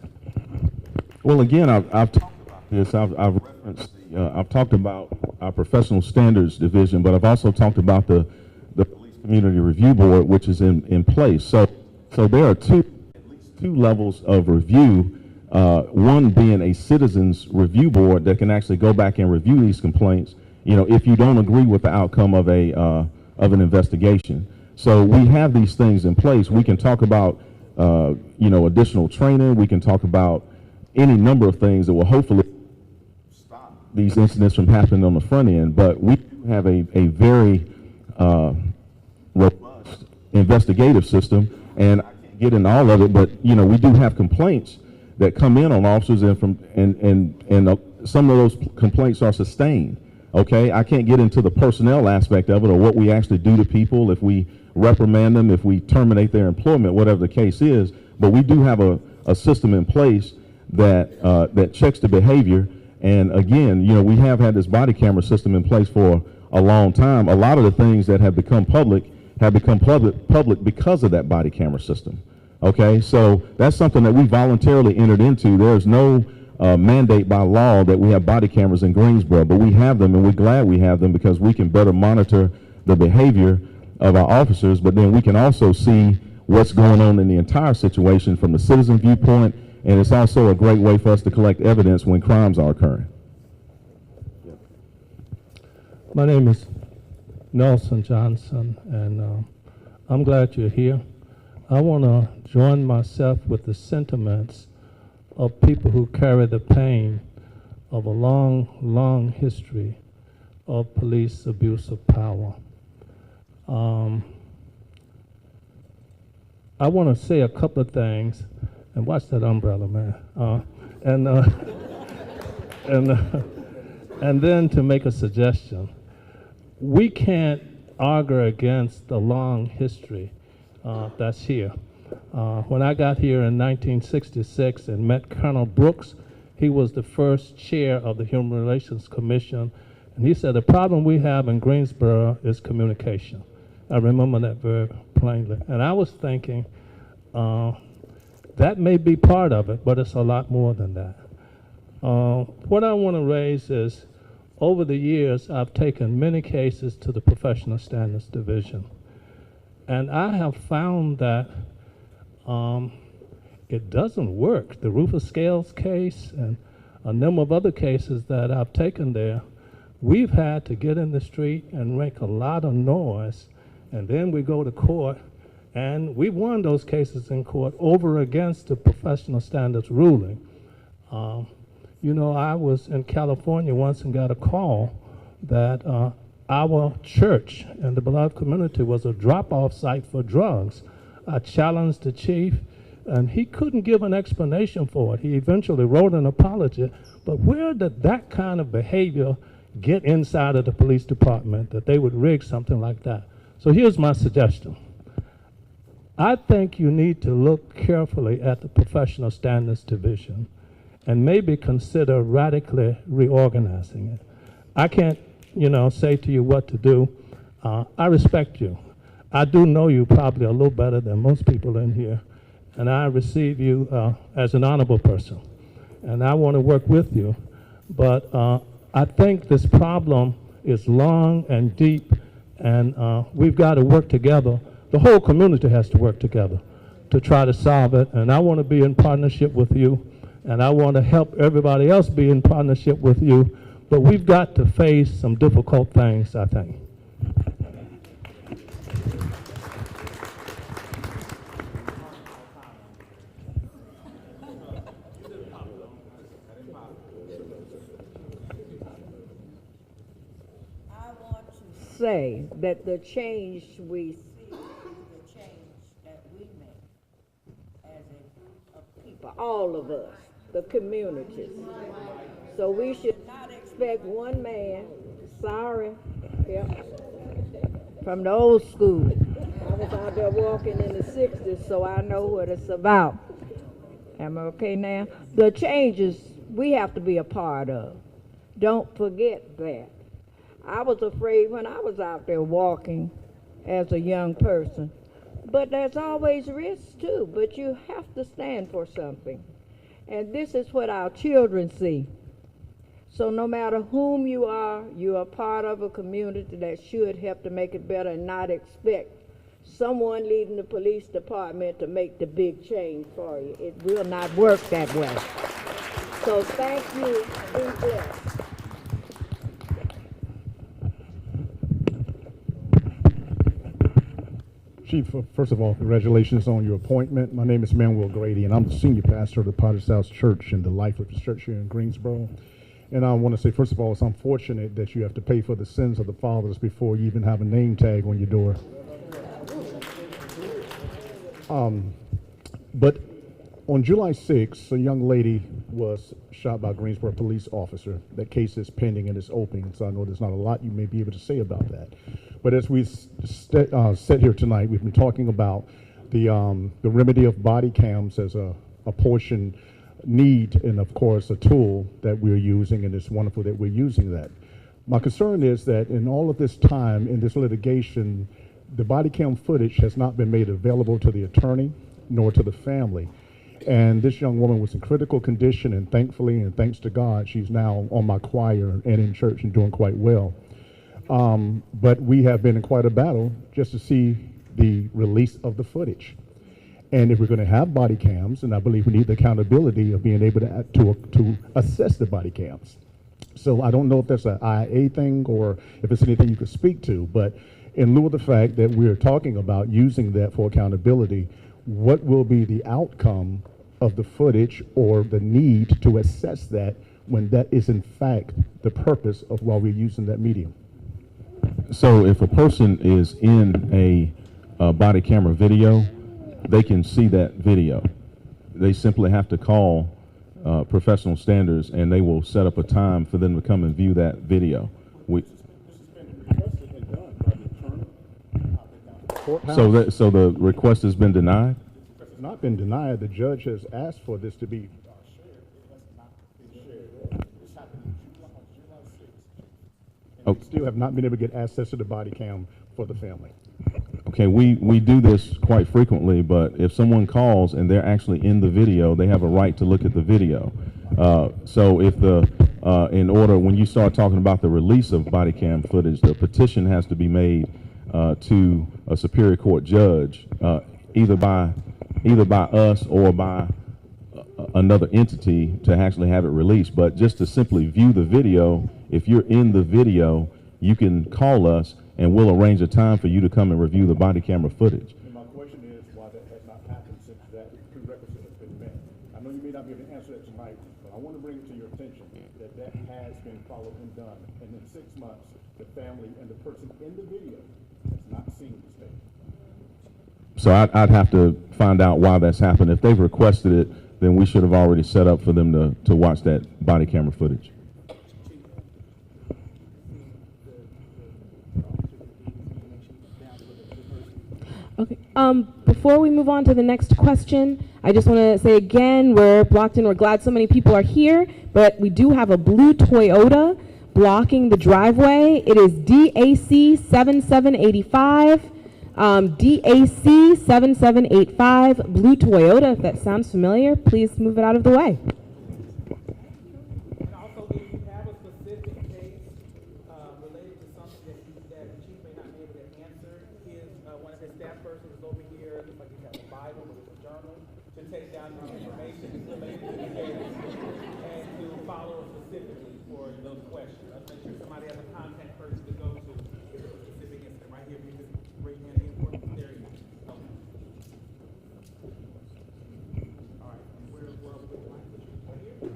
Speaker 1: Well, again, I've talked about this. I've referenced. I've talked about our professional standards division, but I've also talked about the police community review board, which is in place. So there are at least two levels of review. One being a citizens review board that can actually go back and review these complaints, you know, if you don't agree with the outcome of an investigation. So we have these things in place. We can talk about you know, additional training. We can talk about any number of things that will hopefully stop these incidents from happening on the front end. But we have a very robust investigative system, and I can't get into all of it, but you know, we do have complaints that come in on officers, and some of those complaints are sustained. Okay, I can't get into the personnel aspect of it, or what we actually do to people, if we reprimand them, if we terminate their employment, whatever the case is. But we do have a system in place that checks the behavior. And again, you know, we have had this body camera system in place for a long time. A lot of the things that have become public because of that body camera system. Okay, so that's something that we voluntarily entered into. There's no mandate by law that we have body cameras in Greensboro, but we have them, and we're glad we have them because we can better monitor the behavior of our officers, but then we can also see what's going on in the entire situation from the citizen viewpoint, and it's also a great way for us to collect evidence when crimes are occurring.
Speaker 18: My name is Nelson Johnson, and I'm glad you're here. I want to join myself with the sentiments of people who carry the pain of a long, long history of police abuse of power. I want to say a couple of things, and watch that umbrella, man. And then to make a suggestion. We can't argue against the long history that's here. When I got here in 1966 and met Colonel Brooks, he was the first chair of the Human Relations Commission, and he said the problem we have in Greensboro is communication. I remember that very plainly. And I was thinking, that may be part of it, but it's a lot more than that. What I want to raise is, over the years, I've taken many cases to the Professional Standards Division. And I have found that it doesn't work. The Rufus Scales case and a number of other cases that I've taken there, we've had to get in the street and make a lot of noise, and then we go to court, and we won those cases in court over against the Professional Standards ruling. You know, I was in California once and got a call that our church and the beloved community was a drop-off site for drugs. I challenged the chief, and he couldn't give an explanation for it. He eventually wrote an apology, but where did that kind of behavior get inside of the police department that they would rig something like that? So here's my suggestion. I think you need to look carefully at the Professional Standards Division and maybe consider radically reorganizing it. I can't, you know, say to you what to do. I respect you. I do know you probably a little better than most people in here, and I receive you as an honorable person, and I want to work with you. But I think this problem is long and deep, and we've got to work together. The whole community has to work together to try to solve it, and I want to be in partnership with you, and I want to help everybody else be in partnership with you, but we've got to face some difficult things, I think.
Speaker 19: Say that the change we see is the change that we make as a group of people, all of us, the communities. So we should not expect one man, sorry, from the old school. I was out there walking in the 60s, so I know what it's about. Am I okay now? The changes we have to be a part of. Don't forget that. I was afraid when I was out there walking as a young person. But there's always risks too, but you have to stand for something. And this is what our children see. So no matter whom you are part of a community that should help to make it better and not expect someone leading the police department to make the big change for you. It will not work that way. So thank you. Be blessed.
Speaker 20: Chief, first of all, congratulations on your appointment. My name is Manuel Grady, and I'm the senior pastor of the Potter's House Church and the Life of the Church here in Greensboro. And I want to say, first of all, it's unfortunate that you have to pay for the sins of the fathers before you even have a name tag on your door. But on July 6th, a young lady was shot by a Greensboro police officer. That case is pending and it's open, so I know there's not a lot you may be able to say about that. But as we sit here tonight, we've been talking about the remedy of body cams as a portion need and, of course, a tool that we're using, and it's wonderful that we're using that. My concern is that in all of this time, in this litigation, the body cam footage has not been made available to the attorney, nor to the family. And this young woman was in critical condition, and thankfully, and thanks to God, she's now on my choir and in church and doing quite well. But we have been in quite a battle just to see the release of the footage. And if we're going to have body cams, and I believe we need the accountability of being able to assess the body cams. So I don't know if that's an IA thing or if it's anything you could speak to, but in lieu of the fact that we're talking about using that for accountability, what will be the outcome of the footage or the need to assess that when that is in fact the purpose of why we're using that medium?
Speaker 1: So if a person is in a body camera video, they can see that video. They simply have to call professional standards, and they will set up a time for them to come and view that video. So the request has been denied?
Speaker 20: It's not been denied. The judge has asked for this to be shared. We still have not been able to get access to the body cam for the family.
Speaker 1: Okay, we do this quite frequently, but if someone calls and they're actually in the video, they have a right to look at the video. So if in order, when you start talking about the release of body cam footage, the petition has to be made to a Superior Court judge, either by us or by another entity to actually have it released. But just to simply view the video, if you're in the video, you can call us and we'll arrange a time for you to come and review the body camera footage.
Speaker 20: And my question is why that has not happened since that prerequisite has been met. I know you may not be able to answer that tonight, but I want to bring it to your attention that that has been followed and done. And in 6 months, the family and the person in the video has not seen this thing.
Speaker 1: So I'd have to find out why that's happened. If they've requested it, then we should have already set up for them to watch that body camera footage.
Speaker 2: Okay. Before we move on to the next question, I just want to say again, we're blocked in. We're glad so many people are here, but we do have a blue Toyota blocking the driveway. It is DAC 7785. DAC 7785, blue Toyota. If that sounds familiar, please move it out of the way.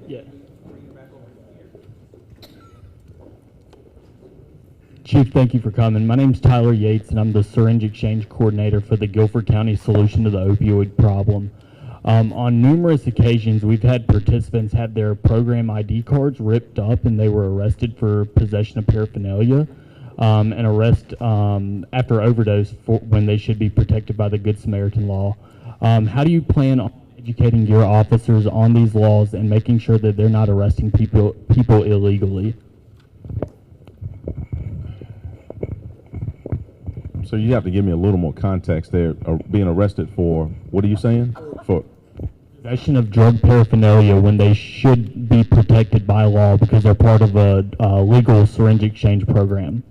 Speaker 17: Yeah. Chief, thank you for coming. My name's Tyler Yates, and I'm the Syringe Exchange Coordinator for the Guilford County Solution to the Opioid Problem. On numerous occasions, we've had participants have their program ID cards ripped up, and they were arrested for possession of paraphernalia, and arrest after overdose when they should be protected by the Good Samaritan law. How do you plan on educating your officers on these laws and making sure that they're not arresting people illegally?
Speaker 1: So you have to give me a little more context there. Being arrested for, what are you saying? For
Speaker 17: possession of drug paraphernalia when they should be protected by law because they're part of a legal syringe exchange program.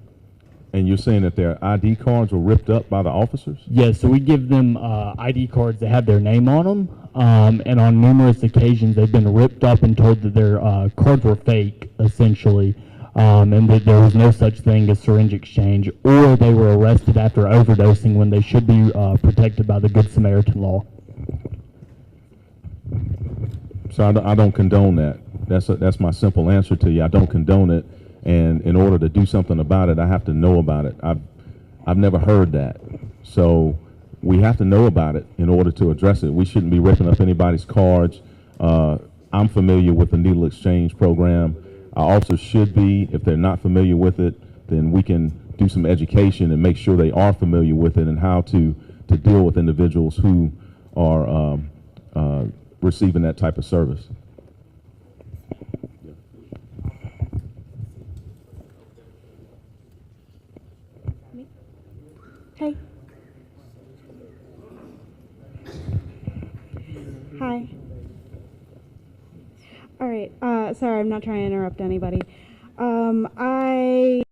Speaker 1: And you're saying that their ID cards were ripped up by the officers?
Speaker 17: Yes, so we give them ID cards that have their name on them, and on numerous occasions they've been ripped up and told that their cards were fake, essentially, and that there was no such thing as syringe exchange, or they were arrested after overdosing when they should be protected by the Good Samaritan law.
Speaker 1: So I don't condone that. That's my simple answer to you. I don't condone it. And in order to do something about it, I have to know about it. I've never heard that. So we have to know about it in order to address it. We shouldn't be ripping up anybody's cards. I'm familiar with the needle exchange program. I also should be. If they're not familiar with it, then we can do some education and make sure they are familiar with it and how to deal with individuals who are receiving that type of service.
Speaker 2: Hey.
Speaker 21: Hi. All right. Sorry, I'm not trying to interrupt anybody. I